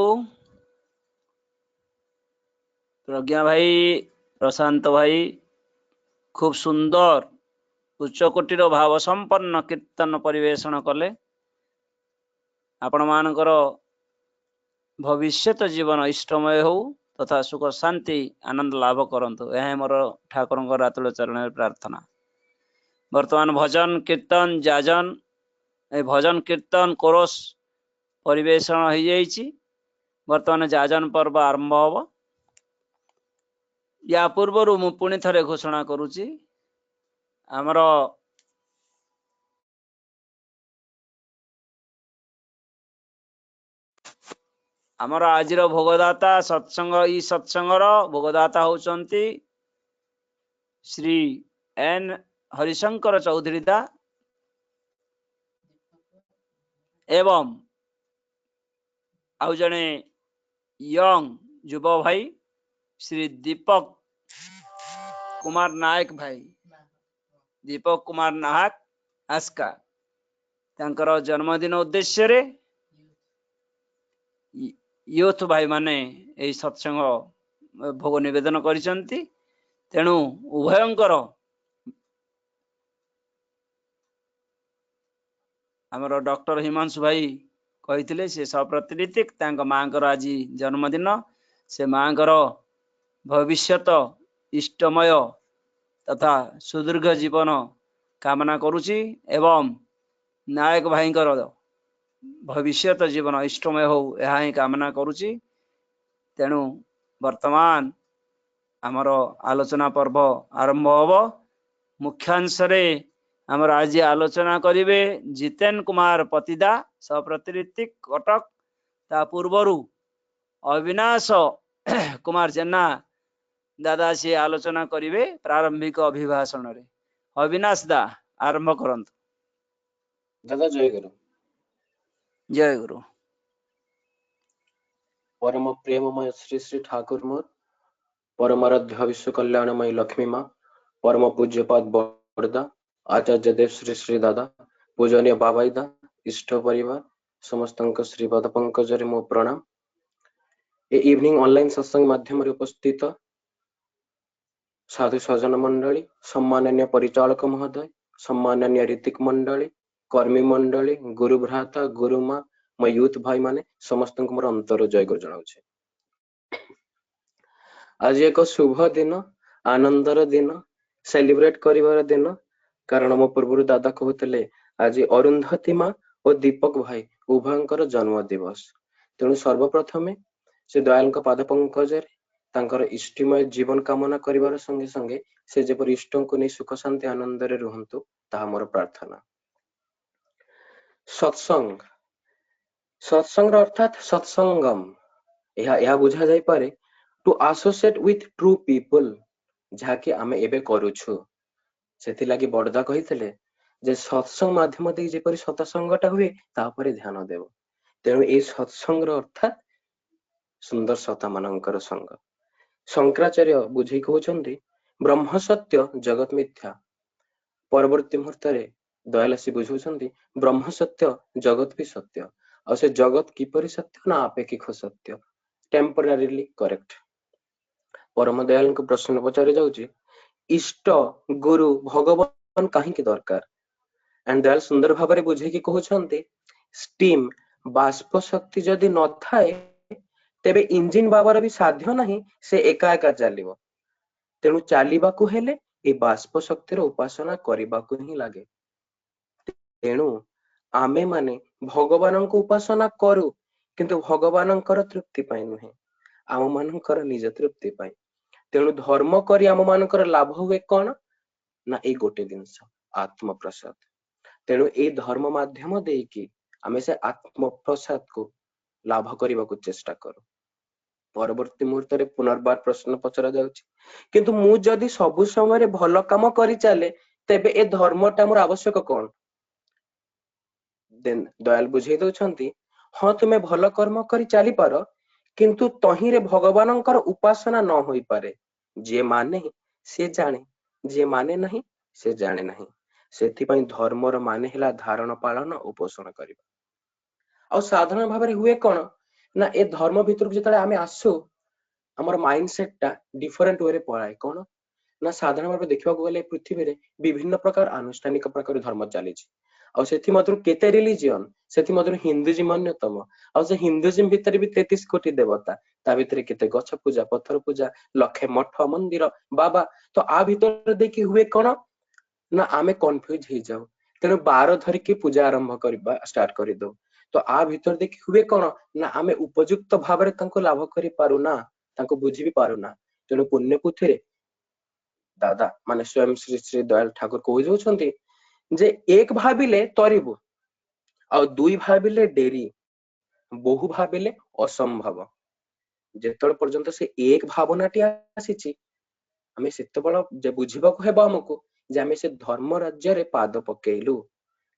প্রজ্ঞা ভাই, প্রশান্ত ভাই খুব সুন্দর ଉଚ୍ଚକୋଟୀର ଭାବ ସମ୍ପନ୍ନ କୀର୍ତ୍ତନ ପରିବେଷଣ କଲେ। ଆପଣ ମାନଙ୍କର ଭବିଷ୍ୟତ ଜୀବନ ଇଷ୍ଟମୟ ହଉ ତଥା ସୁଖ ଶାନ୍ତି ଆନନ୍ଦ ଲାଭ କରନ୍ତୁ, ଏହା ମୋର ଠାକୁରଙ୍କର ଆତୁଳ ଚରଣରେ ପ୍ରାର୍ଥନା। ବର୍ତ୍ତମାନ ଭଜନ କୀର୍ତ୍ତନ ଯାଜନ ଏ ଭଜନ କୀର୍ତ୍ତନ କୋରସ ପରିବେଷଣ ହେଇଯାଇଛି। ବର୍ତ୍ତମାନ ଯାଜନ ପର୍ବ ଆରମ୍ଭ ହବ। ୟା ପୂର୍ବରୁ ମୁଁ ପୁଣି ଥରେ ଘୋଷଣା କରୁଛି, ଆମର ଆଜିର ଭୋଗଦାତା ସତ୍ସଙ୍ଗ, ଇ ସତ୍ସଙ୍ଗର ଭୋଗଦାତା ହଉଛନ୍ତି ଶ୍ରୀ ଏନ୍ ହରିଶଙ୍କର ଚୌଧୁରୀ ଦା ଏବଂ ଆଉ ଜଣେ ୟଙ୍ଗ ଯୁବ ଭାଇ ଶ୍ରୀ ଦୀପକ କୁମାର ନାୟକ ଭାଇ, ଦୀପକ କୁମାର ନାୟକ ଆସ୍କା, ତାଙ୍କର ଜନ୍ମଦିନ ଉଦ୍ଦେଶ୍ୟରେ ୟୁଥ ଭାଇ ମାନେ ଏହି ସତ୍ସଙ୍ଗ ଭୋଗ ନିବେଦନ କରିଛନ୍ତି। ତେଣୁ ଉଭୟଙ୍କର ଆମର ଡକ୍ଟର ହିମାଂଶୁ ଭାଇ କହିଥିଲେ ସେ ସପ୍ରତିନିଧି, ତାଙ୍କ ମାଙ୍କର ଆଜି ଜନ୍ମଦିନ, ସେ ମାଙ୍କର ଭବିଷ୍ୟତ ଇଷ୍ଟମୟ ତଥା ସୁଦୀର୍ଘ ଜୀବନ କାମନା କରୁଛି ଏବଂ ନାୟକ ଭାଇଙ୍କର ଭବିଷ୍ୟତ ଜୀବନ ଇଷ୍ଟମୟ ହଉ ଏହା ହିଁ କାମନା କରୁଛି। ତେଣୁ ବର୍ତ୍ତମାନ ଆମର ଆଲୋଚନା ପର୍ବ ଆରମ୍ଭ ହବ। ମୁଖ୍ୟାଂଶରେ ଆମର ଆଜି ଆଲୋଚନା କରିବେ ଜିତେନ କୁମାର ପତିଦା ସପ୍ରତିନିଧି କଟକ। ତା ପୂର୍ବରୁ ଅବିନାଶ କୁମାର ଜେନା ଦାଦା ସିଏ ଆଲୋଚନା କରିବେ ପ୍ରାରମ୍ଭିକ ଅଭିଭାଷଣରେ। ଅବିନାଶ ଦା ଆରମ୍ଭ କରନ୍ତୁ। ଦାଦା ଜୟ ଗୁରୁ। ଜୟ ଗୁରୁ। परम प्रेममय श्री श्री ठाकुर मोर, परमाराध्य विश्व कल्याणमय लक्ष्मी माँ, परम पूज्यपाद बड़दा आचार्य देव श्री श्री दादा, पूजनीय बाबाईदा, इष्ट परिवार समस्त श्रीपाद पंकजरे मो प्रणाम। ए इवनिंग ऑनलाइन सत्संग माध्यम उपस्थित साधु सजन मंडली, सम्माननीय परिचालक महोदय, सम्माननीय ऋतिक मंडली, कर्मी मंडली, गुरु भ्राता गुरुमा, मो यूथ भाई माने समस्त मोर अंतर जय गुरु जनाऊे। आज एक शुभ दिन, आनंदर दिन, सेलिब्रेट करिवार दिन। कारण मो पूर्व दादा कहते आज अरुंधती माँ और दीपक भाई उभयंकर जन्म दिवस। तेणु सर्वप्रथमे से दयाल पाद पंकज इष्टिमय जीवन कामना करिवार संगे संगे से जेपर इष्ट को नहीं सुख शांति आनंद रुहंतु ताहा मोर प्रार्थना। सत्संग, सत्संग अर्थात सत्संगम यह बुझा जाई पारे to associate with true people, जहाँकि आमे एबे करूछु। सेति लागी बड़दा कहितले जे सत्संग माध्यम दे जेपरि सत्संगटा हुए तापरे ध्यान देव। तेणु ए सत्संग अर्थात सुंदर सता मानकर संग। शंकराचार्य बुझी कहउछन्ति ब्रह्म सत्य जगत मिथ्या। परवर्ती मुहूर्त रे दयालसी बुझुछन्ति ब्रह्म सत्य जगत भी सत्य। और से जगत किपरि सत्य ना अपेक्षिक सत्य, टेम्पररीली करेक्ट। परम दयाल को प्रश्न पचारे जाउची इष्ट गुरु भगवान कहीं दरकार। एंड दयाल सुंदर भाव बुझे कि कहउछन्ति स्टीम बाष्प शक्ति जदि न थाए तेबे इंजिन बाबार भी साध्य नहीं, से एका एका चलिबो। तेणु चलिबाकू हेले ए बाष्प शक्तिर उपासना करिबाकू ही लागे। तेणु आमे माने भगवान को उपासना करू, किंतु भगवानंकर तृप्ति पाई नुहे, आम मानकर निज तृप्ति पाई। तेणु धर्म करी आम मानकर लाभ हुए कौन ना ए गोटे जिनस आत्म प्रसाद। तेणु ए धर्म माध्यम देकी आमे से आत्म प्रसाद को लाभ करने को चेष्टा करू। परवर्ती मुहूर्त रे पुनर्बार प्रश्न पचरा जाउछि किंतु मु जदि सबु समय भल काम करि चले तेबे ए धर्मटा मोर आवश्यक कौन? ଦେନ୍ ଦୟାଲ ବୁଝେଇ ଦଉଛନ୍ତି ହଁ ତୁମେ ଭଲ କର୍ମ କରି ଚାଲିପାର କିନ୍ତୁ ତହିଁରେ ଭଗବାନଙ୍କର ଉପାସନା ନ ହୋଇପାରେ। ଯିଏ ମାନେ ସେ ଜାଣେ, ଯିଏ ମାନେ ନାହିଁ ସେ ଜାଣେ ନାହିଁ। ସେଥିପାଇଁ ଧର୍ମର ମାନେ ହେଲା ଧାରଣ ପାଳନ ଓ ପୋଷଣ କରିବା। ଆଉ ସାଧାରଣ ଭାବରେ ହୁଏ କଣ ନା ଏ ଧର୍ମ ଭିତରକୁ ଯେତେବେଳେ ଆମେ ଆସୁ ଆମର ମାଇଣ୍ଡ ସେଟ ଟା ଡିଫରେଣ୍ଟ ୱେରେ ପଳାଏ। କଣ ନା ସାଧାରଣ ଭାବେ ଦେଖିବାକୁ ଗଲେ ପୃଥିବୀରେ ବିଭିନ୍ନ ପ୍ରକାର ଆନୁଷ୍ଠାନିକ ପ୍ରକାର ଧର୍ମ ଚାଲିଛି। ଆଉ ସେଥିମଧ୍ୟରୁ କେତେ ରିଲିଜିଅନ, ସେଥିମଧ୍ୟରୁ ହିନ୍ଦୁଜିମ ଅନ୍ୟତମ। ଆଉ ସେ ହିନ୍ଦୁଜିମ ଭିତରେ ବି 33 କୋଟି ଦେବତା, ତା ଭିତରେ କେତେ ଗଛ ପୂଜା, ପଥର ପୂଜା, ଲକ୍ଷେ ମଠ ମନ୍ଦିର ବାବା। ତ ଆ ଭିତରେ ଦେଇକି ହୁଏ କଣ ନା ଆମେ କନଫ୍ୟୁଜ ହେଇଯାଉ, ତେଣୁ ବାର ଧରିକି ପୂଜା ଆରମ୍ଭ କରିବା ଷ୍ଟାର୍ଟ କରିଦଉ। ତ ଆ ଭିତରେ ଦେଇକି ହୁଏ କଣ ନା ଆମେ ଉପଯୁକ୍ତ ଭାବରେ ତାଙ୍କୁ ଲାଭ କରିପାରୁନା, ତାଙ୍କୁ ବୁଝି ବି ପାରୁନା। ତେଣୁ ପୁଣ୍ୟ ପୁଥିରେ ଦାଦା ମାନେ ସ୍ୱୟଂ ଶ୍ରୀ ଶ୍ରୀ ଦୟାଲ ଠାକୁର କହି ଦଉଛନ୍ତି ଯେ ଏକ ଭାବିଲେ ତରିବୁ, ଆଉ ଦୁଇ ଭାବିଲେ ଡେରି, ବହୁ ଭାବିଲେ ଅସମ୍ଭବ। ଯେତେବେଳେ ପର୍ଯ୍ୟନ୍ତ ସେ ଏକ ଭାବନାଟି ଆସିଛି ଆମେ ସେତେବେଳେ ବୁଝିବାକୁ ହେବ ଆମକୁ ଯେ ଆମେ ସେ ଧର୍ମ ରାଜ୍ୟରେ ପାଦ ପକେଇଲୁ।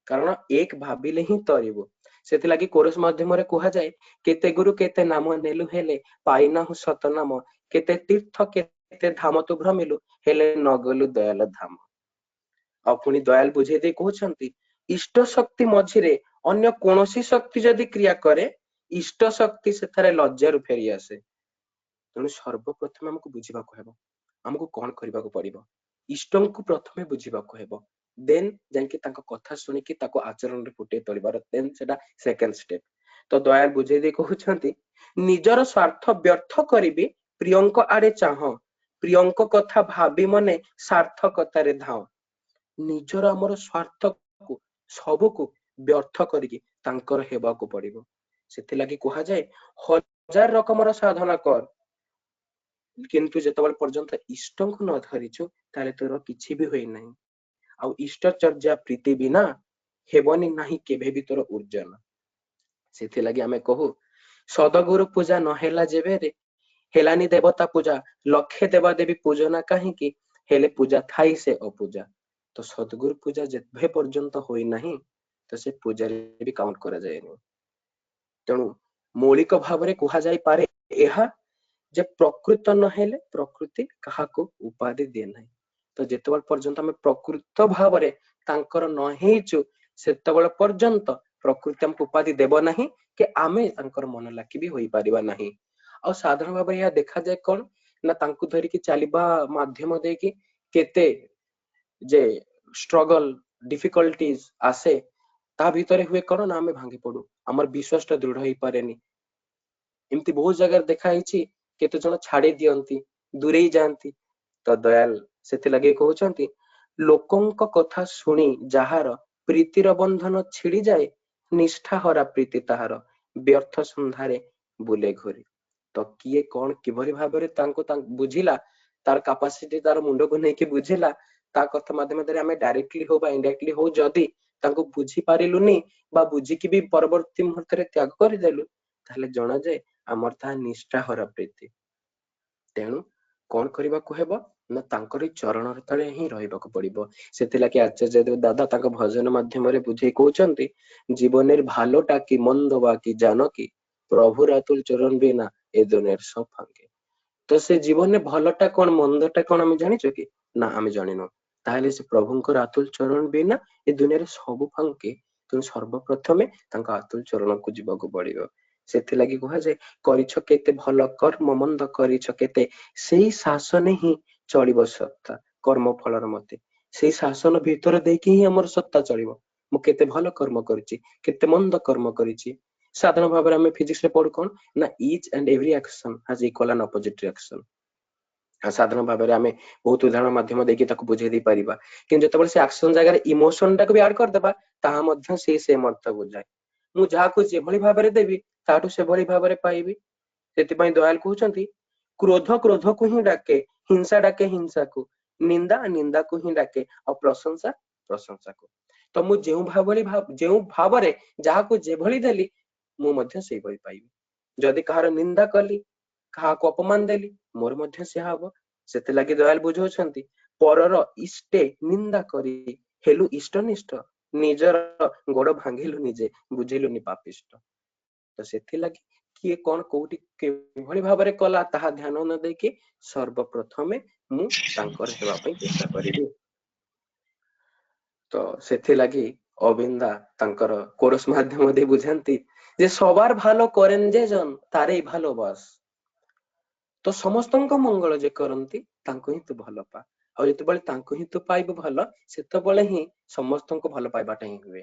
କାରଣ ଏକ ଭାବିଲେ ହିଁ ତରିବୁ। ସେଥିଲାଗି କୋରସ ମାଧ୍ୟମରେ କୁହାଯାଏ କେତେ ଗୁରୁ କେତେ ନାମ ନେଲୁ ହେଲେ ପାଇନାହୁ ସତ ନାମ, କେତେ ତୀର୍ଥ କେତେ ଧାମ ତୁ ଭ୍ରମିଲୁ ହେଲେ ନଗଲୁ ଦୟାଲ ଧାମ। ଆଉ ପୁଣି ଦୟାଲ ବୁଝେଇ ଦେଇ କହୁଛନ୍ତି ଇଷ୍ଟ ଶକ୍ତି ମଝିରେ ଅନ୍ୟ କୌଣସି ଶକ୍ତି ଯଦି କ୍ରିୟା କରେ ଇଷ୍ଟ ଶକ୍ତି ସେଠାରେ ଲଜ୍ଜାରୁ ଫେରି ଆସେ। ତେଣୁ ସର୍ବପ୍ରଥମେ ଆମକୁ ବୁଝିବାକୁ ହେବ ଆମକୁ କଣ କରିବାକୁ ପଡିବ। ଇଷ୍ଟଙ୍କୁ ପ୍ରଥମେ ବୁଝିବାକୁ ହେବ, ଦେନ୍ ଯାଇକି ତାଙ୍କ କଥା ଶୁଣିକି ତାକୁ ଆଚରଣରେ ଫୁଟେଇ ତୋଳିବାର, ଦେନ୍ ସେଟା ସେକେଣ୍ଡ ଷ୍ଟେପ। ତ ଦୟାଲ ବୁଝେଇ ଦେଇ କହୁଛନ୍ତି ନିଜର ସ୍ୱାର୍ଥ ବ୍ୟର୍ଥ କରିବି ପ୍ରିୟଙ୍କ ଆଡେ ଚାହଁ, ପ୍ରିୟଙ୍କ କଥା ଭାବି ମନେ ସାର୍ଥକତାରେ ଧାଁ। ନିଜର ଆମର ସ୍ୱାର୍ଥକୁ ସବୁକୁ ବ୍ୟର୍ଥ କରିକି ତାଙ୍କର ହେବାକୁ ପଡିବ। ସେଥିଲାଗି କୁହାଯାଏ ହଜାର ରକମର ସାଧନା କର କିନ୍ତୁ ଯେତେବେଳେ ପର୍ଯ୍ୟନ୍ତ ଇଷ୍ଟଙ୍କୁ ନ ଧରିଛୁ ତାହେଲେ ତୋର କିଛି ବି ହୋଇନାହିଁ। ଆଉ ଇଷ୍ଟଚର୍ଯ୍ୟା ପ୍ରୀତି ବିନା ହେବନି ନାହିଁ କେବେ ବି ତୋର ଉର୍ଜନ। ସେଥିଲାଗି ଆମେ କହୁ ସଦଗୁରୁ ପୂଜା ନହେଲା ଯେବେରେ ହେଲାନି ଦେବତା ପୂଜା, ଲକ୍ଷେ ଦେବା ଦେବୀ ପୂଜନା କାହିଁକି ହେଲେ ପୂଜା ଥାଇ ସେ ଅପୂଜା। ତ ସଦଗୁରୁ ପୂଜା ଯେବେ ପର୍ଯ୍ୟନ୍ତ ହୋଇନାହିଁ ତ ସେ ପୂଜାରେ ବି କାଉଣ୍ଟ କରାଯାଏନି। ତେଣୁ ମୌଳିକ ଭାବରେ କୁହାଯାଇପାରେ ଏହା ଯେ ପ୍ରକୃତ ନହେଲେ ପ୍ରକୃତି କାହାକୁ ଉପାଧି ଦିଏ ନାହିଁ। ତ ଯେତେବେଳେ ପର୍ଯ୍ୟନ୍ତ ଆମେ ପ୍ରକୃତ ଭାବରେ ତାଙ୍କର ନ ହେଇଛୁ ସେତେବେଳେ ପର୍ଯ୍ୟନ୍ତ ପ୍ରକୃତି ଆମକୁ ଉପାଧି ଦେବ ନାହିଁ କି ଆମେ ତାଙ୍କର ମନ ଲାଖି ବି ହୋଇପାରିବା ନାହିଁ। ଆଉ ସାଧାରଣ ଭାବରେ ଏହା ଦେଖାଯାଏ କଣ ନା ତାଙ୍କୁ ଧରିକି ଚାଲିବା ମାଧ୍ୟମ ଦେଇକି କେତେ ଯେ ଷ୍ଟ୍ରଗଲ ଡିଫିକଲ୍ଟିଜ ଆସେ, ତା ଭିତରେ ହୁଏ କଣ ନା ଆମେ ଭାଙ୍ଗି ପଡୁ, ଆମର ବିଶ୍ୱାସ ଟା ଦୃଢ ହେଇପାରେନି। ଏମିତି ବହୁତ ଜାଗାରେ ଦେଖା ହେଇଛି କେତେ ଜଣ ଛାଡି ଦିଅନ୍ତି, ଦୂରେଇ ଯାଆନ୍ତି। ତ ଦୟାଲ ସେଥିଲାଗି କହୁଛନ୍ତି ଲୋକଙ୍କ କଥା ଶୁଣି ଯାହାର ପ୍ରୀତିର ବନ୍ଧନ ଛିଡି ଯାଏ ନିଷ୍ଠା ହରା ପ୍ରୀତି ତାହାର ବ୍ୟର୍ଥ ସନ୍ଧାରେ ବୁଲେ ଘୁରି। ତ କିଏ କଣ କିଭଳି ଭାବରେ ତାଙ୍କୁ ବୁଝିଲା, ତାର କାପାସିଟି ତାର ମୁଣ୍ଡକୁ ନେଇକି ବୁଝିଲା, ତା କଥା ମାଧ୍ୟମରେ ଆମେ ଡାଇରେକ୍ଟଲି ହଉ ବା ଇନଡାଇରେକ୍ଟଲି ହଉ ଯଦି ତାଙ୍କୁ ବୁଝି ପାରିଲୁନି ବା ବୁଝିକି ବି ପରବର୍ତ୍ତୀ ମୁହୂର୍ତ୍ତରେ ତ୍ୟାଗ କରିଦେଲୁ ତାହେଲେ ଜଣାଯାଏ ଆମର ତାହା ନିଷ୍ଠା ହରା ପ୍ରୀତି। ତେଣୁ କଣ କରିବାକୁ ହେବ ନା ତାଙ୍କରି ଚରଣ ତଳେ ହିଁ ରହିବାକୁ ପଡିବ। ସେଥିଲାଗି ଆଚାର୍ଯ୍ୟ ଦେବ ଦାଦା ତାଙ୍କ ଭଜନ ମାଧ୍ୟମରେ ବୁଝେଇ କହୁଛନ୍ତି ଜୀବনের ভালোটা কি মন্দ বা কি জানো কি প্রভুর আতুল চরণ বিনা এ দুনিয়ার সব ফাঙ্কে। ତ ସେ ଜୀବନରେ ଭଲଟା କଣ ମନ୍ଦଟା କଣ ଆମେ ଜାଣିଛୁ କି ନା ଆମେ ଜାଣିନୁ। ତାହେଲେ ସେ ପ୍ରଭୁଙ୍କର ଆତୁଲ ଚରଣ ବିନା ଏ ଦୁନିଆରେ ସବୁ ଫାଙ୍କେ। ତେଣୁ ସର୍ବପ୍ରଥମେ ତାଙ୍କ ଆତୁଲ ଚରଣକୁ ଯିବାକୁ ପଡିବ। ସେଥିଲାଗି କୁହାଯାଏ କରିଛ କେତେ ଭଲ କର୍ମ ମନ୍ଦ କରିଛ କେତେ ସେଇ ଶାସନ ହିଁ ଚଳିବ ସତ୍ତା କର୍ମ ଫଳର ମତେ। ସେଇ ଶାସନ ଭିତରେ ଦେଇକି ହିଁ ଆମର ସତ୍ତା ଚଳିବ। ମୁଁ କେତେ ଭଲ କର୍ମ କରିଛି କେତେ ମନ୍ଦ କର୍ମ କରିଛି। ସାଧାରଣ ଭାବରେ ଆମେ ଫିଜିକ୍ସରେ ପଢୁ କଣ ନା each and every action has equal and opposite reaction. ସାଧାରଣ ଭାବରେ ଆମେ ବହୁତ ଉଦାହରଣ ମାଧ୍ୟମ ଦେଇକି ତାକୁ ବୁଝେଇ ଦେଇ ପାରିବା। କିନ୍ତୁ ଯେତେବେଳେ ସେ ଆକ୍ସନ ଜାଗାରେ ଇମୋସନ ଟାକୁ ବି ଆଡ କରିଦେବା ତାହା ମଧ୍ୟ ସେମ ଅର୍ଥ ବୁଝାଏ। ମୁଁ ଯାହାକୁ ଯେଭଳି ଭାବରେ ଦେବି ତାଠୁ ସେଭଳି ଭାବରେ ପାଇବି। ସେଥିପାଇଁ ଦୟାଲ କହୁଛନ୍ତି କ୍ରୋଧ କ୍ରୋଧକୁ ହିଁ ଡାକେ, ହିଂସା ଡାକେ ହିଂସାକୁ, ନିନ୍ଦା ନିନ୍ଦାକୁ ହିଁ ଡାକେ, ଆଉ ପ୍ରଶଂସା ପ୍ରଶଂସାକୁ। ତ ମୁଁ ଯେଉଁ ଭାବରେ ଯାହାକୁ ଯେଭଳି ଦେଲି ମୁଁ ମଧ୍ୟ ସେଇଭଳି ପାଇବି। ଯଦି କାହାର ନିନ୍ଦା କଲି କାହାକୁ ଅପମାନ ଦେଲି ମୋର ମଧ୍ୟ ସେହା ହବ। ସେଥିଲାଗି ଦୟାଲ ବୁଝାଉଛନ୍ତି ପରର ଇଷ୍ଟେ ନିନ୍ଦା କରି ହେଲୁ ଇଷ୍ଟନିଷ୍ଠ ନିଜର ଗୋଡ ଭାଙ୍ଗିଲୁ ନିଜେ, ବୁଝିଲୁନି ପାପିଷ୍ଟ। ତ ସେଥିଲାଗି କିଏ କଣ କୋଉଠି କିଭଳି ଭାବରେ କଲା ତାହା ଧ୍ୟାନ ନ ଦେଇକି ସର୍ବପ୍ରଥମେ ମୁଁ ତାଙ୍କର ହେବା ପାଇଁ ଚେଷ୍ଟା କରିବି। ତ ସେଥିଲାଗି অবিন্দা তাঙ্কর কোরস মাধ্যম দিয়ে বুঝাନ୍ତି যে সবার ভালো করেন যে জন তারই ভালো বাস। তো ସମସ୍ତଙ୍କ ମଙ୍ଗଳ ଯେ କରନ୍ତି ତାଙ୍କୁ ହିଁ ତୁ ଭଲ ପା, ଆଉ ଯେତେବେଳେ ତାଙ୍କୁ ହିଁ ତୁ ପାଇବୁ ଭଲ, ସେତେବେଳେ ହିଁ ସମସ୍ତଙ୍କୁ ଭଲ ପାଇବାଟା ହିଁ ହୁଏ।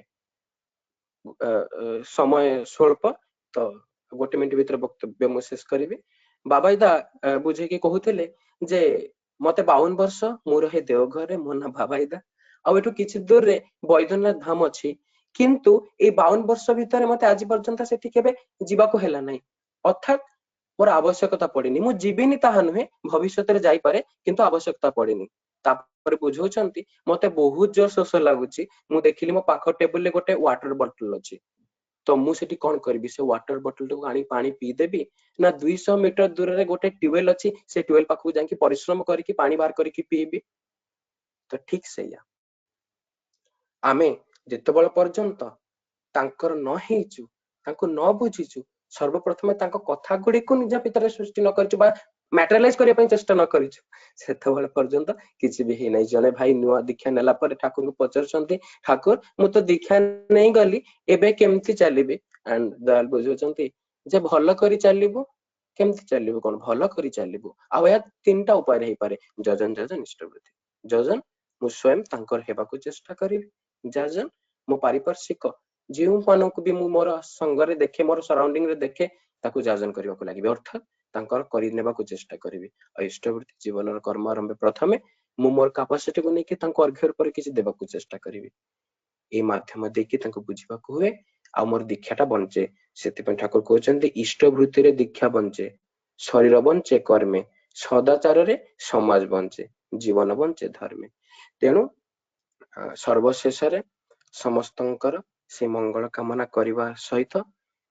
ସମୟ ସ୍ୱଳ୍ପ, ତ 1 ମିନିଟ ଭିତରେ ବକ୍ତବ୍ୟ ମୁଁ ଶେଷ କରିବି। ବାବାଇଦା ବୁଝେଇକି କହୁଥିଲେ ଯେ ମତେ 52 ବର୍ଷ, ମୁଁ ରହେ ଦେଓଘରରେ, ମୋ ନାଁ ବାବାଇଦା, ଆଉ ଏଠୁ କିଛି ଦୂରରେ ବୈଦ୍ୟନାଥ ଧାମ ଅଛି, କିନ୍ତୁ ଏଇ 52 ବର୍ଷ ଭିତରେ ମତେ ଆଜି ପର୍ଯ୍ୟନ୍ତ ସେଠି କେବେ ଯିବାକୁ ହେଲା ନାହିଁ, ଅର୍ଥାତ୍ ମୋର ଆବଶ୍ୟକତା ପଡିନି। ମୁଁ ଯିବିନି ତାହା ନୁହେଁ, ଭବିଷ୍ୟତରେ ଯାଇପାରେ, କିନ୍ତୁ ଆବଶ୍ୟକତା ପଡିନି। ତାପରେ ବୁଝଉଛନ୍ତି ମତେ ବହୁତ ଜୋର ଶୋଷ ଲାଗୁଛି, ମୁଁ ଦେଖିଲି ମୋ ପାଖ ଟେବୁଲରେ ଗୋଟେ ୱାଟର ବଟଲ ଅଛି, ତ ମୁଁ ସେଠି କଣ କରିବି, ସେ ୱାଟର ବଟଲଟାକୁ ଆଣି ପାଣି ପିଇଦେବି, ନା 200 ମିଟର ଦୂରରେ ଗୋଟେ ଟ୍ୟୁବୱେଲ ଅଛି, ସେ ଟ୍ୟୁବୱେଲ ପାଖକୁ ଯାଇକି ପରିଶ୍ରମ କରିକି ପାଣି ବାହାର କରିକି ପିଇବି। ତ ଠିକ ସେଇଆ, ଆମେ ଯେତେବେଳେ ପର୍ଯ୍ୟନ୍ତ ତାଙ୍କର ନ ହେଇଛୁ, ତାଙ୍କୁ ନ ବୁଝିଛୁ, ସର୍ବପ୍ରଥମେ ତାଙ୍କ କଥା ଗୁଡିକୁ ନିଜ ଭିତରେ ସୃଷ୍ଟି ନ କରିଛୁ ବା ମ୍ୟାଟେରିଆଲାଇଜ କରିବା ପାଇଁ ଚେଷ୍ଟା ନ କରିଛୁ, ସେତେବେଳେ ପର୍ଯ୍ୟନ୍ତ କିଛି ବି ହେଇନାହିଁ। ଜଣେ ଭାଇ ନୂଆ ଦୀକ୍ଷା ନେଲା ପରେ ଠାକୁରଙ୍କୁ ପଚାରୁଛନ୍ତି, ଠାକୁର ମୁଁ ତ ଦୀକ୍ଷା ନେଇଗଲି, ଏବେ କେମିତି ଚାଲିବି? ଆଣ୍ଡ ଦୟାଲ ବୁଝୁଛନ୍ତି ଯେ ଭଲ କରି ଚାଲିବୁ। କେମିତି ଚାଲିବୁ? କଣ ଭଲ କରି ଚାଲିବୁ, ଆଉ ଏହା 3ଟା ଉପାୟରେ ହେଇପାରେ, ଯଜନ ଯଜନ ଇଷ୍ଟବୃତ୍ତି। ଯଜନ, ମୁଁ ସ୍ୱୟଂ ତାଙ୍କର ହେବାକୁ ଚେଷ୍ଟା କରିବି। ଯଜନ, ମୋ ପାରିପାର୍ଶ୍ୱିକ ଯେଉଁମାନଙ୍କୁ ବି ମୁଁ ମୋର ସଙ୍ଗରେ ଦେଖେ, ମୋର ସରାଉଣ୍ଡିଂ ରେ ଦେଖେ, ତାକୁ ଯାଜନ କରିବାକୁ ଲାଗିବି, ଅର୍ଥାତ୍ ତାଙ୍କର କରିନେବାକୁ ଚେଷ୍ଟା କରିବି। ଆଉ ଇଷ୍ଟବୃତ୍ତି ଜୀବନର କର୍ମ ଆରମ୍ଭ ପ୍ରଥମେ ମୁଁ ମୋର କାପାସିଟିକୁ ନେଇକି ତାଙ୍କୁ ଅର୍ଘ୍ୟ ରୂପରେ କିଛି ଦେବାକୁ ଚେଷ୍ଟା କରିବି। ଏଇ ମାଧ୍ୟମ ଦେଇକି ତାଙ୍କୁ ବୁଝିବାକୁ ହୁଏ, ଆଉ ମୋର ଦୀକ୍ଷାଟା ବଞ୍ଚେ। ସେଥିପାଇଁ ଠାକୁର କହୁଛନ୍ତି ଇଷ୍ଟବୃତ୍ତିରେ ଦୀକ୍ଷା ବଞ୍ଚେ, ଶରୀର ବଞ୍ଚେ କର୍ମେ, ସଦାଚାରରେ ସମାଜ ବଞ୍ଚେ, ଜୀବନ ବଞ୍ଚେ ଧର୍ମେ। ତେଣୁ ସର୍ବଶେଷରେ ସମସ୍ତଙ୍କର ସେ ମଙ୍ଗଳ କାମନା କରିବା ସହିତ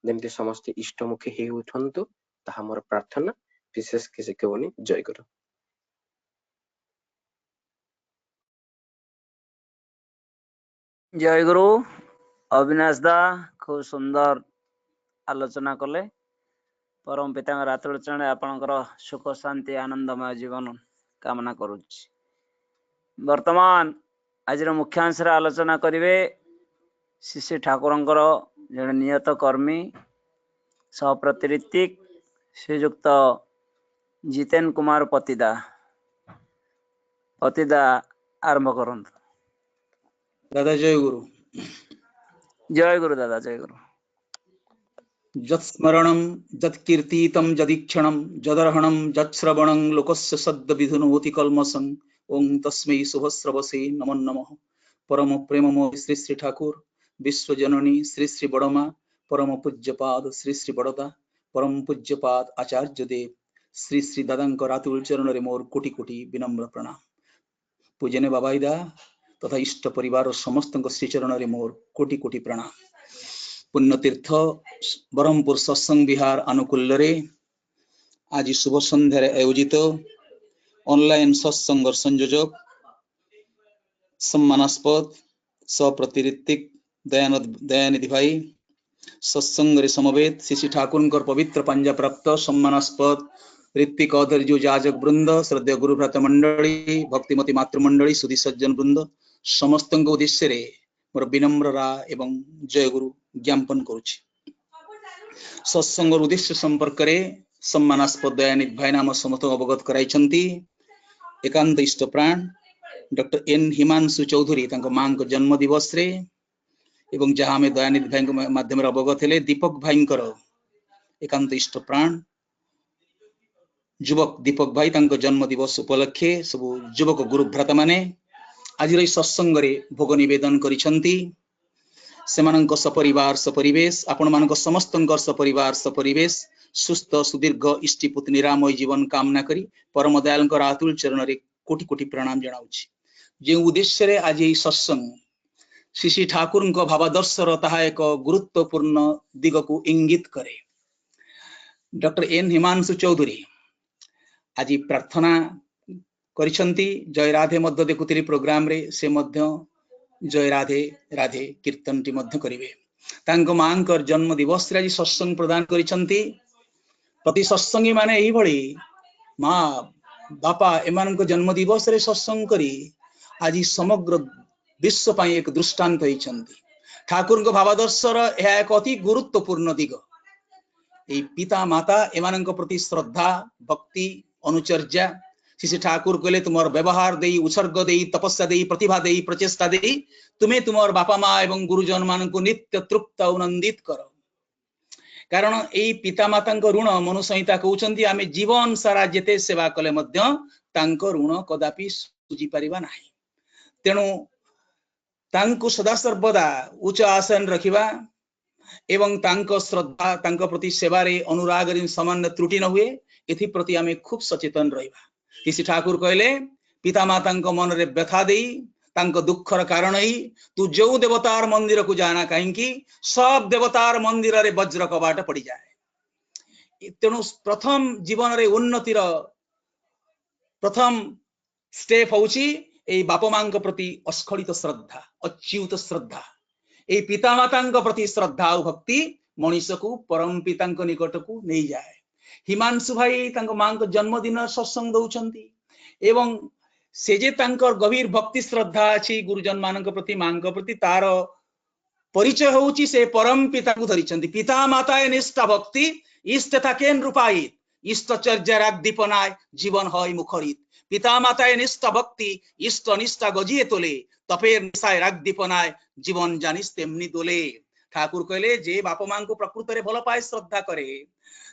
ଯେମିତି ସମସ୍ତେ ଇଷ୍ଟମୁଖୀ ହେଇ ଉଠନ୍ତୁ, ତାହା ମୋର ପ୍ରାର୍ଥନା। ବିଶେଷ କିଛି କେବନି। ଜୟ ଗୁରୁ। ଜୟ ଗୁରୁ। ଅବିନାଶ ଦା ଖୁବ ସୁନ୍ଦର ଆଲୋଚନା କଲେ। ପରମ ପିତାଙ୍କ ରାତ୍ରି ଚରଣରେ ଆପଣଙ୍କର ସୁଖ ଶାନ୍ତି ଆନନ୍ଦମୟ ଜୀବନ କାମନା କରୁଛି। ବର୍ତ୍ତମାନ ଆଜିର ମୁଖ୍ୟାଂଶରେ ଆଲୋଚନା କରିବେ ଶ୍ରୀ ଶ୍ରୀ ଠାକୁରଙ୍କର ଜଣେ ନିୟତ କର୍ମୀ ସହପ୍ରତି ଋତିକ ଶ୍ରୀଯୁକ୍ତ ଜିତେନ କୁମାର ପତିଦା। ପତିଦା ଆରମ୍ଭ କରନ୍ତୁ। दादा जय गुरु। जय गुरु दादा, जय गुरु। जत्स्मरणं जत्कीर्तितं जदीक्षणं जदर्हणं जत्श्रवणं लोकस्य सद्य विधुनोति कल्मषं। ओं तस्मै शुभस्रवसे नमो नमः। परम प्रेममय श्री श्री ठाकुर विश्वजननी श्री श्री बड़मा, परम पूज्यपाद श्री श्री बड़दा, परम पूज्यपाद आचार्य देव श्री श्री दादांकर रातुल चरण रे मोर कोटि कोटि विनम्र प्रणाम। पूजने बाबाईदा तथा इष्ट परिवार समस्त श्रीचरण रे मोर कोटि कोटि प्रणाम। पुण्यतीर्थ ब्रह्मपुर सत्संग विहार अनुकूल आज शुभ संध्यार आयोजित ऑनलाइन सत्संग संयोजक सम्मानास्पद सप्रतिऋतिक दयानिधि भाई सत्संग समवेत श्री ठाकुर पवित्र पंजा प्राप्त सम्मानास्पद ऋत्विक अधर्य जाजक वृंद, श्रद्धेय गुरु भ्रात मंडली, भक्तिमती मातृमंडली, सुधी सज्जन वृंद समस्त उद्देश्य मोर विनम्र एवं जय गुरु ज्ञापन करुछि। सत्संग उद्देश्य संपर्क में सम्मानास्पद दयानिधि भाई नाम समस्त अवगत कराई। एकांत इष्ट प्राण डॉक्टर एन हिमांशु चौधरी माँ जन्म दिवस रे एवं जहाँ आम दयानिधि भाई माध्यम अवगत हेले दीपक भाई एकांत इष्ट प्राण युवक दीपक भाई जन्म दिवस उपलक्षे सब युवक गुरु भ्राता माने आज सत्संग भोग निवेदन करिसेंती। सेमानंक सपरिवार सपरिवेश आपण मानक समस्त सपरिवार सपरिवेश सुस्थ सुदीर्घ इष्टिपुत निरामय जीवन कामना करी परम दयाल आतुल चरण रे कोटि कोटि प्रणाम जनाउछि। जे उद्देश्य रे आज यही सत्संग श्री श्री ठाकुर भावादर्शर ताहा एक गुरुत्वपूर्ण दिग को इंगित करे। डॉक्टर एन हिमांशु चौधरी आज प्रार्थना करिसेंती। जय राधे मध्य देखुଥିଲି प्रोग्राम रे से मध्य जय राधे राधे कीर्तन टी मध्य करिवे तांको मांकर जन्म दिवस रे आज सत्संग प्रदान करिसंती प्रति सत्संगी माने एही भली माँ बापा एमानक जन्म दिवस रे सत्संग करी आज समग्र विश्व पाई एक दृष्टांत होइछंती ठाकुर भावादर्शर यह एक अति गुरुत्वपूर्ण दिग ए पिता माता एमानक प्रति श्रद्धा भक्ति अनुचर्या श्री ठाकुर कहले तुमर व्यवहार देई उत्सर्ग देई तपस्या देई प्रतिभा देई प्रचेष्टा देई तुम्हें तुमर बापा माँ एवं गुरुजन मानक नित्य तृप्त आनंदित कर कारण ए पिता माता ऋण मनु संहिता कहउछंती आमे जीवन सारा जेते सेवा कले मध्य तांको ऋण कदापि सुझी परिबा नाही तेणु तांको सदा सर्वदा उच्च आसन रखिबा एवं तांको श्रद्धा तांको प्रति सेवारे अनुराग रे सामान्य त्रुटि न हुए एथि प्रति आमे खूब सचेतन रहिबा श्री ठाकुर कहले पिता माता मन रे व्यथा देई तांको दुखर कारण ही तू जो देवतार मंदिर को जाना कहीं सब देवतार मंदिर रे वज्र कबाट पड़ जाए तेणु प्रथम जीवन रे उन्नतिर प्रथम स्टेप होउची ए बाप मां प्रति अस्खलित श्रद्धा अच्युत श्रद्धा ए पिता माता प्रति श्रद्धा और भक्ति मनीष को परम पिता निकट को नहीं जाए हिमांशु भाई मां जन्मदिन सत्संग दौरान एवं से जे तांकर गभीर भक्ति श्रद्धा अच्छी गुरुजन मान प्रति मां प्रति तार परिचय होउची से परम पिता को धरी पिता माता निष्ठा भक्ति इष्ट था केन रूपायित इष्टचर्या राग दीपनाय जीवन हय मुखरित पिता माता निष्ठा भक्ति इष्ट निष्ठा गजिए तोले तपेर निशाय राग दीपनाय जीवन जानिस तेमनी दोले ठाकुर कहले जे बाप मां को प्रकृत रे भल पाए श्रद्धा करे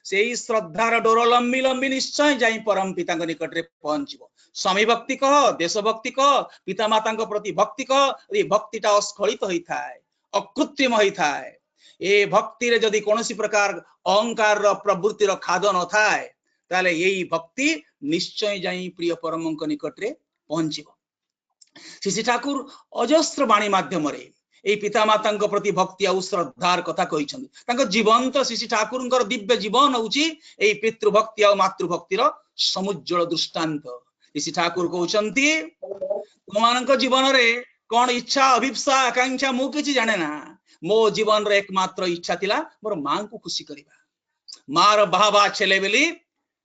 से श्रद्धार डोर लंबी लंबी निश्चय जाई परम पिता निकट रे पहुंचबो स्वामी भक्ति कह देश भक्ति कह पिता माता प्रति भक्ति कह ये भक्तिटा अस्खलित होता है अकृत्रिम होता है ए भक्ति रे जदि कोनोसी प्रकार अहंकार प्रवृत्तिर खाद न थाए ताले यही भक्ति निश्चय जाई प्रिय परमंक निकट रे पहुंचबो श्री ठाकुर अजस्र वाणी माध्यम रे ए पिता माता प्रति भक्ति और श्रद्धार कथा कही जीवंत श्री ठाकुर दिव्य जीवन होउची ए पितृभक्ति और मातृभक्तिर समुज्जवल दृष्टांत श्री ठाकुर कहउछंती तुम जीवन रे कौन इच्छा अभिप्सा आकांक्षा मु किछि जाने ना मो जीवन रे एकमात्र इच्छा थिला मोर मां को खुशी करिबा मार बाबा छेले बेली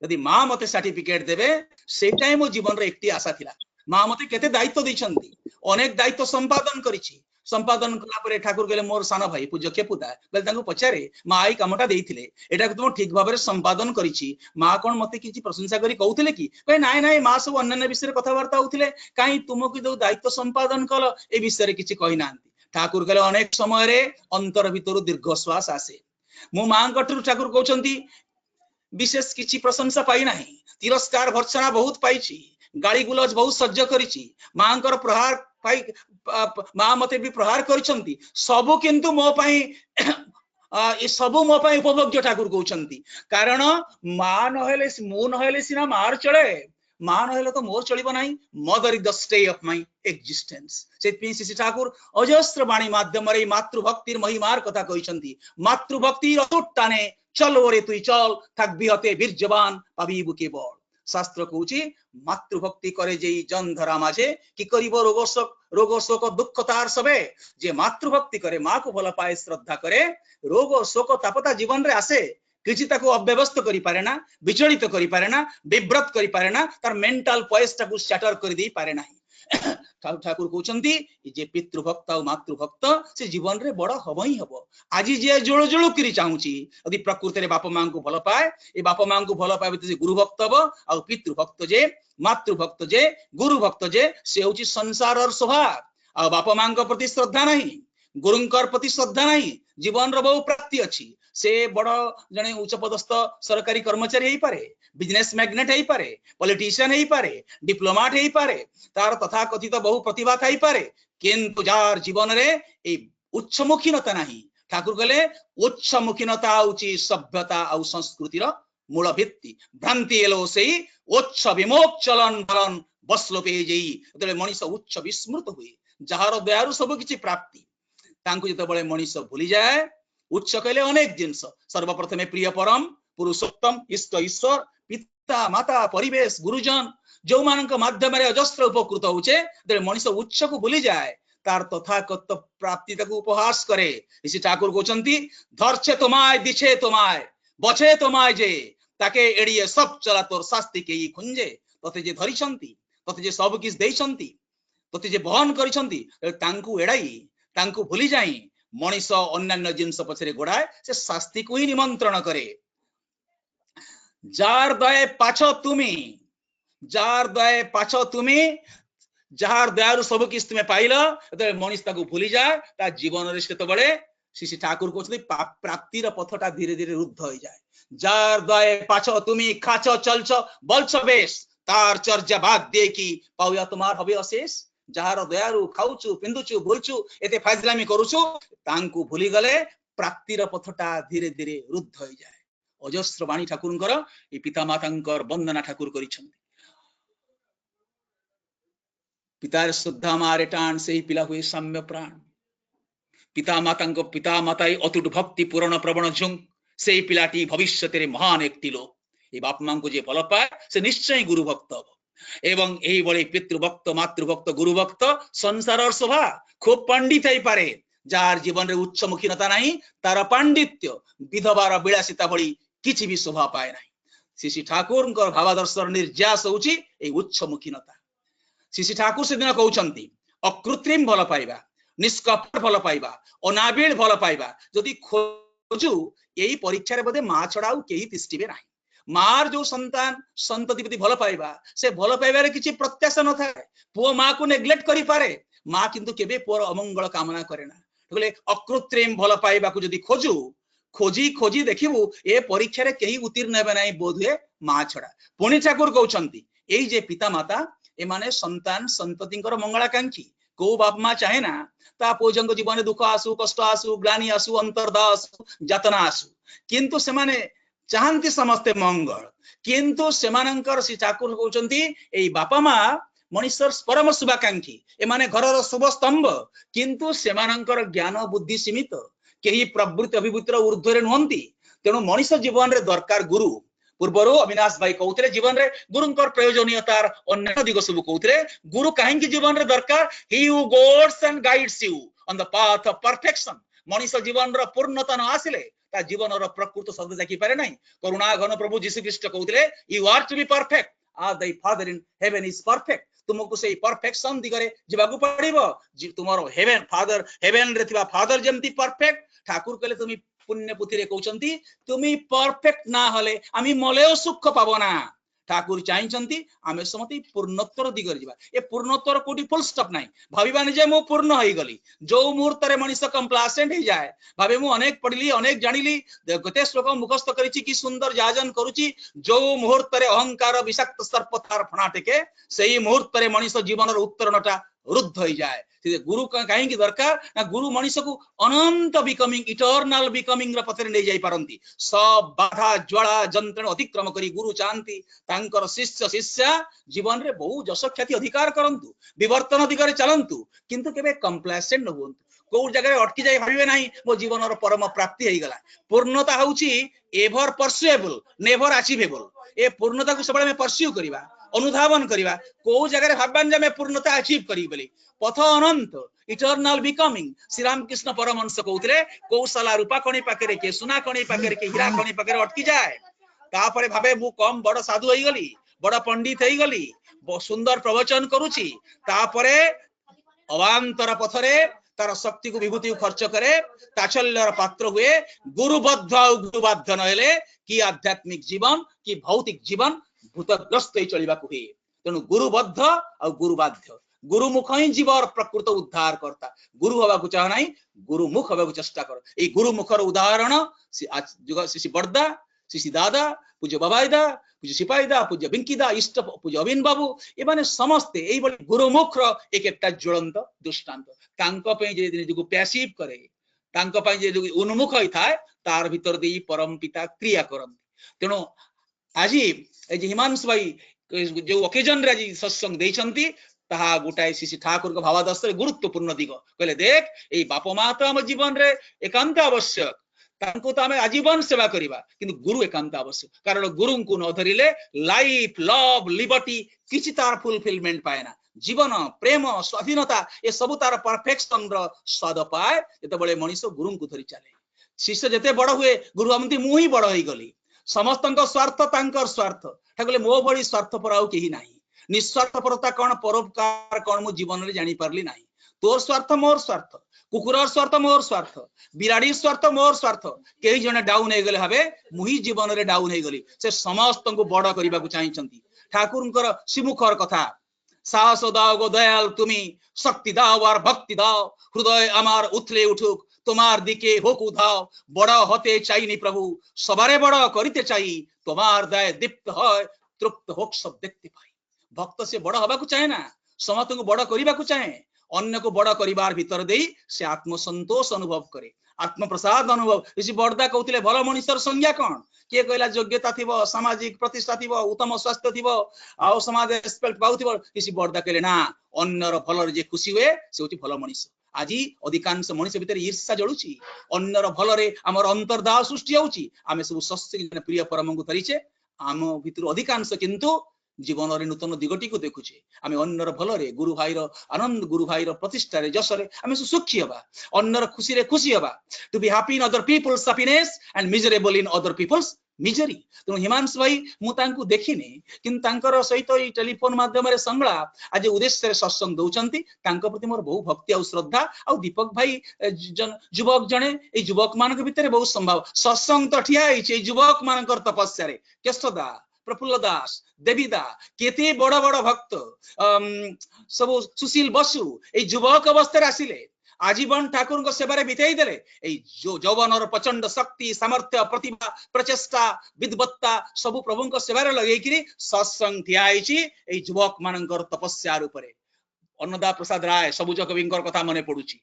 यदि मां मते सर्टिफिकेट देबे सेटाई मो जीवन रे एकटी आशा थिला मां मते केते दायित्व दैछंती अनेक दायित्व संपादन करिछि संपादन कला परे ठाकुर कहले मोर सान भाई पूज्य केपुदा कहले तांको पचारे मां आई कामटा देइथिले एटा तुम ठीक भाबरे संपादन करिछि मां कोन मते किछि प्रशंसा करी कहउथिले कि कहे नाय नाय मां सब अन्य विषय कथा वार्ता होउथिले काई तुमको जो दायित्व संपादन कल ए विषय किछि कहि नांती ठाकुर कहले अनेक समय रे अंतर भीतर दीर्घ श्वास आसे मो मां कठुर ठाकुर कहउछंती विशेष किछि प्रशंसा पाई नाही तिरस्कार भर्त्सना बहुत पाइछि गाड़ी गुलज बहुत सह्य करिछि मांकर प्रहार पाई मां मते भी प्रहार करिसंती सबु किंतु मो पाई ए सबु मो पाई उपभोग्य ठाकुर कहउछंती कारण मां नहेले मु नहेले सिना मार चले मां नहेले तो मोर चलिबो नाही mother is the stay of my existence से श्री ठाकुर अजस्र वाणी माध्यम रे मातृभक्तिर महिमार कथा कहिसंती मातृभक्ति अटूट टाने चल ओरे तुई चल थाकबी हते वीर्यवान पाबिबु केवल शास्त्र कहूची मातृभक्ति करे जे जन धरा माझे कि करिबो रोग शोक दुख तार सबे जे मातृभक्ति करे माँ को भल पाए श्रद्धा करे रोग शोक तापता जीवन रे आसे किछि ताको अव्यवस्थ करि पारे ना विचलित करि पारे ना विव्रत करि पारे ना तार मेंटल पॉइस ताको शटर करि देई पारे नाही ठाकुर कहउछंती जे पितृभक्त और मातृभक्त से जीवन रे बड़ हब ही हब आज जे जुळु जुळु करी चाहूची यदि प्रकृति रे बाप मां को भल पाए ए बाप मां को भल पाए जे गुरु भक्त हब और पितृभक्त जे मातृभक्त जे गुरु भक्त जे से होची संसार और स्वभाव और बाप मां को प्रति श्रद्धा नहीं गुरुंकर प्रति श्रद्धा नहीं जीवन रो बहु प्राप्ति अछि से बड़ जने उच्च पदस्थ सरकारी कर्मचारी हेई पारे बिजनेस मैग्नेट हेई पारे पॉलिटिशियन हेई पारे डिप्लोमेट हेई पारे तार तथा कथित बहु प्रतिभा थाई पारे किंतु जार जीवन रे ए उच्चमुखीनता नाही ठाकुर कहले उच्चमुखीनता होची सभ्यता और संस्कृतिर मूल भित्ति भ्रांति एलो सेई उच्च विमोक चलन भलन बसलो पे जेई तले मनीष उच्च विस्मृत हुए जहार दयारु सब किछि प्राप्ति तांको जतबळे मनीष भूली जाए उच्च कहले अनेक जिनस सर्वप्रथमे प्रिय परम पुरुषोत्तम इष्ट ईश्वर पिता माता परिवेश गुरुजन जो मानक माध्यम रे अजस्त्र उपकृत होचे तले मनीष उच्च को भूली जाए तार तथागत प्राप्ति ताकू उपहास करे ऋषि ठाकुर कहते धरछे तुम्हाय दिछे तुम्हाय बचे तुम्हाय जे ताके एड़िए सब चला तोर शास्ति के ही खुंजे तते जे धरिछंती तते जे सब किस देइछंती तते जे बहन करिछंती तांकू एड़ाई तांकू भूली जाई मनीष अन्यान्य जिनस पछरे गोड़ाए से शास्ति को ही निमंत्रण करे जार दये पाछ तुमी जार दये पाछ तुमी जार दयारु सब किस तुमे पाइल मनीष ताकू भूली जाए ता जीवन रे सेतबेले श्री ठाकुर कहते प्राप्तिर पथटा धीरे धीरे रुद्ध हो जाए जार दये पाछ तुमी खाच चलछ बलछ बेश तार चर्चा भाग दे की पाउया तुम्हार हबे अशेष जार दयारु खाउछु पिंदुछु भूलछु एते फाजलामी करूछु तांकू भूली गले प्राप्तिर पथटा धीरे धीरे रुद्ध हो जाए अजस्र वाणी ठाकुरंकर ए पिता मातांकर वंदना ठाकुर करिछंती पितार श्रद्धा मारे टाण से ही पिला हुए साम्य प्राण पिता माताई अतुट भक्ति पूर्ण प्रवण झुंग से ही पिलाटी भविष्य तेरे महान एकटी लोक ए बाप मां को जे भल पाए से निश्चय गुरु भक्त एवं यही बड़े पितृभक्त मातृभक्त गुरुभक्त संसार शोभा खूब पंडित ही पारे जार जीवन रे उच्चमुखीनता नहीं तार पांडित्य विधवार विलासिता भली किछि भी शोभा पाए नहीं श्री ठाकुर भावादर्शर निर्यास होउची ए उच्चमुखीनता श्री ठाकुर से दिन कहउछंती अकृत्रिम भल पाइबा निष्कपट भल पाइबा अनाबिल भल पाइबा जदि खोजु यही परीक्षा रे बोधे मां छड़ा आउ केही तिष्टिबे नाही मार जो संतान संतति प्रति भल पाइबा से भल पाइबारे किछि प्रत्याशा न थाए पुओ मां को नेग्लेक्ट करि पारे मां किंतु केबे पुओर अमंगल कामना करे ना बोले अकृत्रिम भल पाइबा को जदि खोजु खोजी खोजी देखिबु ए परीक्षा रे केही उत्तीर्ण हेबे नाही बोधुए मां छड़ा पुणी ठाकुर कहउछंती एई जे पिता माता ए माने संतान संततिंकर मंगलाकांक्षी को बाप मां चाहे ना ता पोजंग जीवन दुख आसु कष्ट आसु ग्लानि आसु अंतर्दा आसु जातना आसु किंतु से माने चाहती समस्ते मंगल किंतु सेमानंकर श्री ठाकुर कहउछंती एई बापा मां मनुष्यर परम शुभाकांक्षी ए माने घरर शुभ स्तंभ किंतु सेमानंकर ज्ञान बुद्धि सीमित केही प्रवृत्ति अभिवृत्तिर ऊर्ध्वरे नुहंती तेणु मनुष्य जीवन रे दरकार गुरु पूर्वर अविनाश भाई कहते जीवन रे गुरुंकर प्रयोजनीयतार अन्य दिग सब कहते गुरु कहीं जीवन रे दरकार he who guides and guides you on the path of perfection मनुष्य जीवन रो पूर्णता न आसिले ता जीवन रो प्रकृत शब्द जाकी पारे नहीं करुणा घन प्रभु यीशु ख्रीष्ट कहते you are to be perfect as thy father in heaven is perfect तुमको से परफेक्शन दिगरे जिबाकू पड़िबो तुमरो हेवन फादर हेवन रे थिबा फादर जेमती परफेक्ट ठाकुर कहले तुमी पुण्य पुथी रे कहउचंती तुमी परफेक्ट ना हले आमी मलेओ सुख पाबो ना ठाकुर चाहिंचंती आमे समति पूर्णत्वर दिगरे जिबा ए पूर्णत्वर कोटी फुल स्टॉप नाही भाबिबानी जे मो पूर्ण होई गली जो मुहूर्त रे मनुष्य कंप्लासेंट हो जाए भाबे मु अनेक पढ़ली अनेक जानिली गते श्लोक मुखस्थ करिछि कि सुंदर जाजन करूछि जो मुहूर्त रे अहंकार विषाक्त सर्प तार फणा टेके सेही मुहूर्त रे मनुष्य जीवन रो उत्तरणटा रुद्ध हो जाए गुरु कहीं की दरकार ना गुरु मनुष्य को अनंत बिकमिंग इटर्नल बिकमिंग पथरे नहीं जाई पारंती सब बाधा ज्वाला जंत्रण अतिक्रम करी गुरु चाहती तांकर शिष्य शिष्या जीवन रे बहु जश ख्याति अधिकार करंतु विवर्तन दिगरे चलंतु किंतु केबे कंप्लेसेंट न होंतु को जगह अटकी जाई भाबिबे नाही मो जीवन रो परम प्राप्ति हेई गला पूर्णता होउची एवर परसुएबल नेवर अचीवेबल ए पूर्णता को सबले में परस्यू करिवा अनुधावन करिवा को जगह रे भाबन जे में पूर्णता अचीव करी बोली पथ अनंत इटर्नल बिकमिंग श्री रामकृष्ण परमहंस कहउतले कौशला रूपा कणी पाकरे के सुना कणी पाकरे के हीरा कणी पाकरे अटकी जाए तापरे भाबे मु कम बड़ साधु होई गली बड़ पंडित होई गली सुंदर प्रवचन करूची तापरे अवांतर पथरे तार शक्ति को विभूति को खर्च करे ताचल्यर पात्र हुए गुरुबद्ध और गुरुबाध्य नहेले कि आध्यात्मिक जीवन कि भौतिक जीवन भूतग्रस्त ही चलिबा को हुए तेणु गुरुबद्ध और गुरुबाध्य गुरुमुख ही जीवर प्रकृत उद्धार करता गुरु हवा को चाह नहीं गुरुमुख हवा को चेष्टा कर ए गुरुमुखर उदाहरण श्री बड़दा श्री दादा पूज्य बाबाईदा पूज्य सिपाहीदा पूज्य बिंकीदा इष्ट पूज्य अविन बाबू एमाने समस्ते एई बली गुरुमुखर एक एकटा ज्वलंत दृष्टांत तांको पे जे निजको पैसिव करे तांको पे जे उन्मुख होई थाए तार भीतर देई परम पिता क्रिया करंती तेणु आज ए जे हिमांशु भाई जो ओकेजन रे आज सत्संग देइछंती ताहा गोटाए श्री ठाकुर को भावादर्श गुरुत्वपूर्ण दिग कहले देख ए बाप मां तो हम जीवन रे एकांत आवश्यक तांको तो हमें आजीवन सेवा करिबा किंतु गुरु एकांत आवश्यक कारण गुरु को न धरिले लाइफ लव लिबर्टी किछि तार फुलफिलमेंट पाए ना जीवन प्रेम स्वाधीनता ये सब तार परफेक्शन रो स्वाद पाए जेतेबेले मनीष गुरु को धरी चले शिष्य जेते बड़ हुए गुरु हमती मु ही बड़ होई गली समस्तक स्वार्थ तांकर स्वार्थ ठाकुर मो बड़ी स्वार्थपर आउ केही नाही निस्वार्थपरता कौन परोपकार कौन मु जीवन रे जानी पारली नाही तोर स्वार्थ मोर स्वार्थ कुकुरर स्वार्थ मोर स्वार्थ बिराड़ी स्वार्थ मोर स्वार्थ कई जने डाउन हे गले हबे मुही जीवन रे डाउन हे गली से समस्त को बड़ करबा को चाहिचंती ठाकुरंकर सिमुखर कथा साहस दाओ गो दयाल तुमी शक्ति दाओ और भक्ति दाओ हृदय अमार उथले उठुक तुम्हार दिके होकु धाओ बड़ हते चाहिनी प्रभु सबारे बड़ करिते चाहिए तुम्हार दया दीप्त है तृप्त होक सब देखते पाई भक्त से बड़ हवा को चाहे ना समस्त को बड़ करबा को चाहे अन्य को बड़ करिवार भीतर देई से आत्मसंतोष अनुभव करे आत्म प्रसाद अनुभव इसी बड़दा कहते भल मनुष्यर संज्ञा कौन किए कहला योग्यता थिबो सामाजिक प्रतिष्ठा थिबो उत्तम स्वास्थ्य थिबो आ समाज रेस्पेक्ट पाउथिबो इसी बड़दा कहले ना अन्यर भल जे खुशी हुए से होती भल मनुष्य आज अधिकांश मनुष्य भीतर ईर्षा जळुची अन्यर भल रे हमर अंतर्दाह सृष्टि होउची आमे सब सस्य प्रिय परम को धरिचे आम भीतर अधिकांश किंतु जीवन रे नूतन दिगटी को देखुचे आमे अन्यर भल रे गुरु भाई रो आनंद गुरु भाई रो प्रतिष्ठा रे जस रे आमे सुखी हबा अन्यर खुशी रे खुशी हबा to be happy in other people's happiness and miserable in other people's misery तेणु हिमांशु भाई मु तांको देखिनी किंतु तांकर सहित ई टेलीफोन माध्यम रे संगला आज उद्देश्य रे सत्संग दउचंती तांको प्रति मोर बहु भक्ति और श्रद्धा और दीपक भाई युवक जने ए युवक मानक भीतर बहुत संभाव सत्संग तो ठिया हे युवक मानकर तपस्या रे केशदा प्रफुल्ल दास देवीदा केते बड़ बड़ भक्त सब सुशील बसु ए युवक अवस्था आसिले आजीवन ठाकुर को सेवा बिताई देले यौवन प्रचंड शक्ति सामर्थ्य प्रतिभा प्रचेष्टा विद्वत्ता सब प्रभु को सेवा लगे सत्संग ठियाई युवक मानकर तपस्या रूपरे अन्नदा प्रसाद राय सबुज कवि कथा मन पड़ुची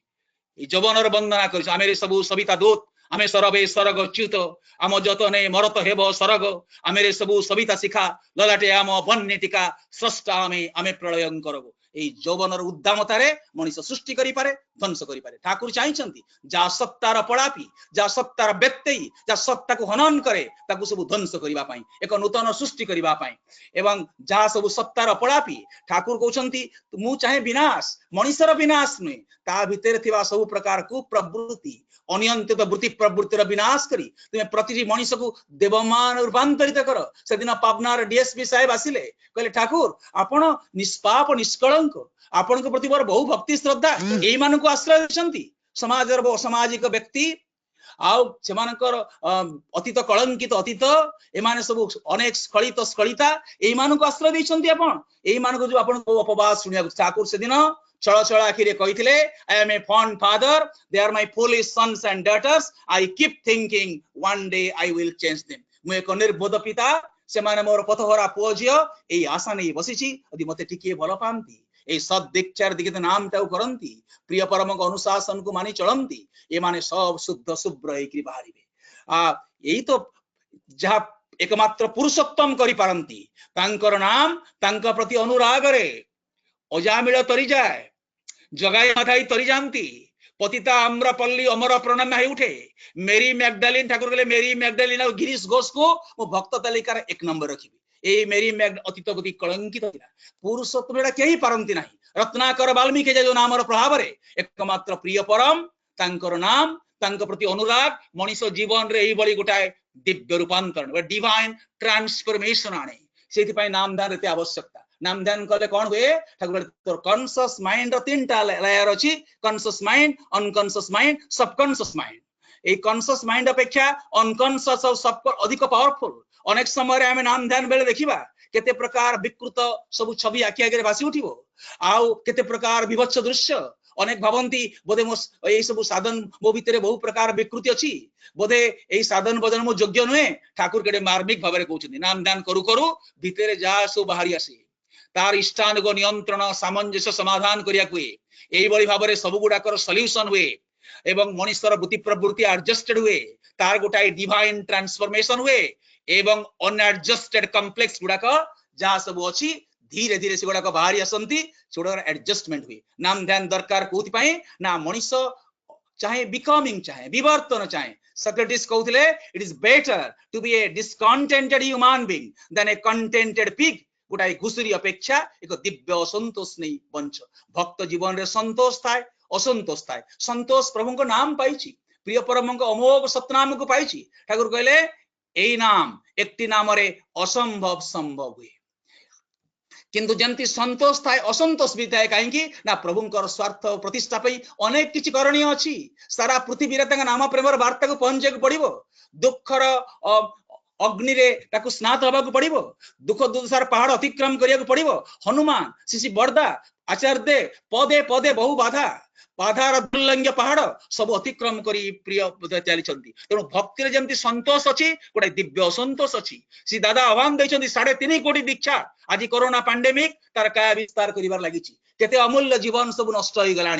यौवन वंदना कर आमे सब सविता दूत आमे सरबे सरग च्युत आम जतने मरत हेब सरग आमे सबू सविता शिखा ललाटे आम बन्य टीका स्रष्टा आमे प्रलयंकर यौवन उद्दामतारे मनीष सृष्टि करि पारे ध्वंस करि पारे ठाकुर चाहिछंती जा सत्तार पड़ापी जा सत्तार व्यक्ति जा सत्ता को हनन करे ताकू सब ध्वंस करिबा पई एक नूतन सृष्टि करिबा पई एवं जा सब सत्तार पड़ापी ठाकुर कहउछंती मु चाहे विनाश मनीषर विनाश नुई ता भितर थिबा सब प्रकार को प्रवृत्ति अनियंत्रित वृत्ति प्रवृत्तिर विनाश करी तुम प्रति मनीष को देवमान रूपांतरित कर से दिन पाबनार डीएसपी साहेब आसिले कहले ठाकुर आपण निष्पाप निष्कलंक आपण के प्रति मोर बहु भक्ति श्रद्धा एई मान को आश्रय देछंती समाजर सामाजिक व्यक्ति आउ सेमानकर अतीत कलंकित अतीत एमाने सब अनेक स्खलित स्खलिता एई मान को आश्रय देछंती आपण एई मान को जो आपण उपवास सुनिया ठाकुर से दिन चल चल आखिर कही I am a fond father they are my foolish sons and daughters I keep thinking one day I will change them मु एक निर्बोध पिता से माने मोर पथहरा पुओ झियो एई आशा नै बसिछि यदि मते टिके भल पांती ए सद दीक्षार दिखे नाम ताऊ करंती प्रिय परम को अनुशासन को मानि चलंती ए माने सब शुद्ध शुभ्र एकी बाहरिबे एई तो जहा एकमात्र पुरुषोत्तम करि पारंती तांकर नाम तांका प्रति अनुराग रे अजामिल तरी जाए जगाई माथाई तरी जानती पतिता आम्रपल्ली अमर प्रणम्य है उठे मेरी मैगडालिन ठाकुर कहले मेरी मैगडालिन और गिरीश घोष को मो भक्त तालिकार 1 नंबर रखिबी ए मेरी मैग अतीत गति कलंकित पुरुषोत्तम एटा केही पारंती नाही रत्नाकर वाल्मीकि जो नामर प्रभाव रे एकमात्र प्रिय परम तांकर नाम तांक प्रति अनुराग मनीष जीवन रे एही बळी गोटाए दिव्य रूपांतरण डिवाइन ट्रांसफॉर्मेशन आने सेति पई नाम दान रे आवश्यकता नाम ध्यान कले कौन हुए ठाकुर तोर कॉन्शियस माइंड तीनटा लेयर अछि conscious mind unconscious mind subconscious mind a conscious mind अपेक्षा अनकॉन्शियस और सब अधिक पावरफुल अनेक समय रे हमें नाम ध्यान बेले देखिबा केते प्रकार विकृत सब छवि आखि आगे भासी उठिबो आउ केते प्रकार विभत्स दृश्य अनेक भावंती बोधे मो ए सब साधन मो भितरे बहु प्रकार विकृति अछि बोधे ए साधन बदन मो योग्य नुहे ठाकुर केडे मार्मिक भाबरे कहउछथि नाम ध्यान करू करू भितरे जा सब बाहरी आसी तार इष्टानुग नियंत्रण सामंजस्य समाधान करिया हुए एई बळी भाबरे सब गुडाकर सॉल्यूशन हुए एवं मनुष्यर बुद्धि प्रवृत्ति एडजस्टेड हुए तार गोटाए डिवाइन ट्रांसफॉर्मेशन हुए एवं अनएडजस्टेड कॉम्प्लेक्स गुडाक जहा सब अछि धीरे धीरे से गुडाक बाहरी आसंती छोडर एडजस्टमेंट हुए नाम ध्यान दरकार कोथि पई ना मनुष्य चाहे बिकमिंग चाहे विवर्तन चाहे Socrates कहउथिले it is better to be a discontented human being than a contented pig गोटाए घुसुरी अपेक्षा एक दिव्य असंतोष नहीं बंच भक्त जीवन रे संतोष थाए असंतोष थाए संतोष प्रभु को नाम पाई प्रिय परम को अमोघ सतनाम को पाई ठाकुर कहले एई नाम एकटी नाम रे असंभव संभव हुए किंतु जंती संतोष थाए असंतोष भी थाए कहीं ना प्रभुंकर स्वार्थ प्रतिष्ठा पई अनेक किछि करणीय अछि सारा पृथ्वी रे तंग नाम प्रेमर वार्ता को पहुंचे को पड़िबो दुखर अग्नि रे ताकू स्नात हबा को पड़िबो दुख दुसार पहाड़ अतिक्रम करिया को पड़िबो हनुमान शिशि बरदा आचार्य पदे पदे बहु बाधा बाधार दुर्लंघ्य पहाड़ सब अतिक्रम करी प्रिय चली तेणु भक्ति जमी संतोष अच्छी गोटे दिव्य संतोष अच्छी सी दादा आह्वान देते 3.5 कोटी दीक्षा आज कोरोना पैंडेमिक तार काय विस्तार कर लगी केते अमूल्य जीवन सब नष्ट हो गला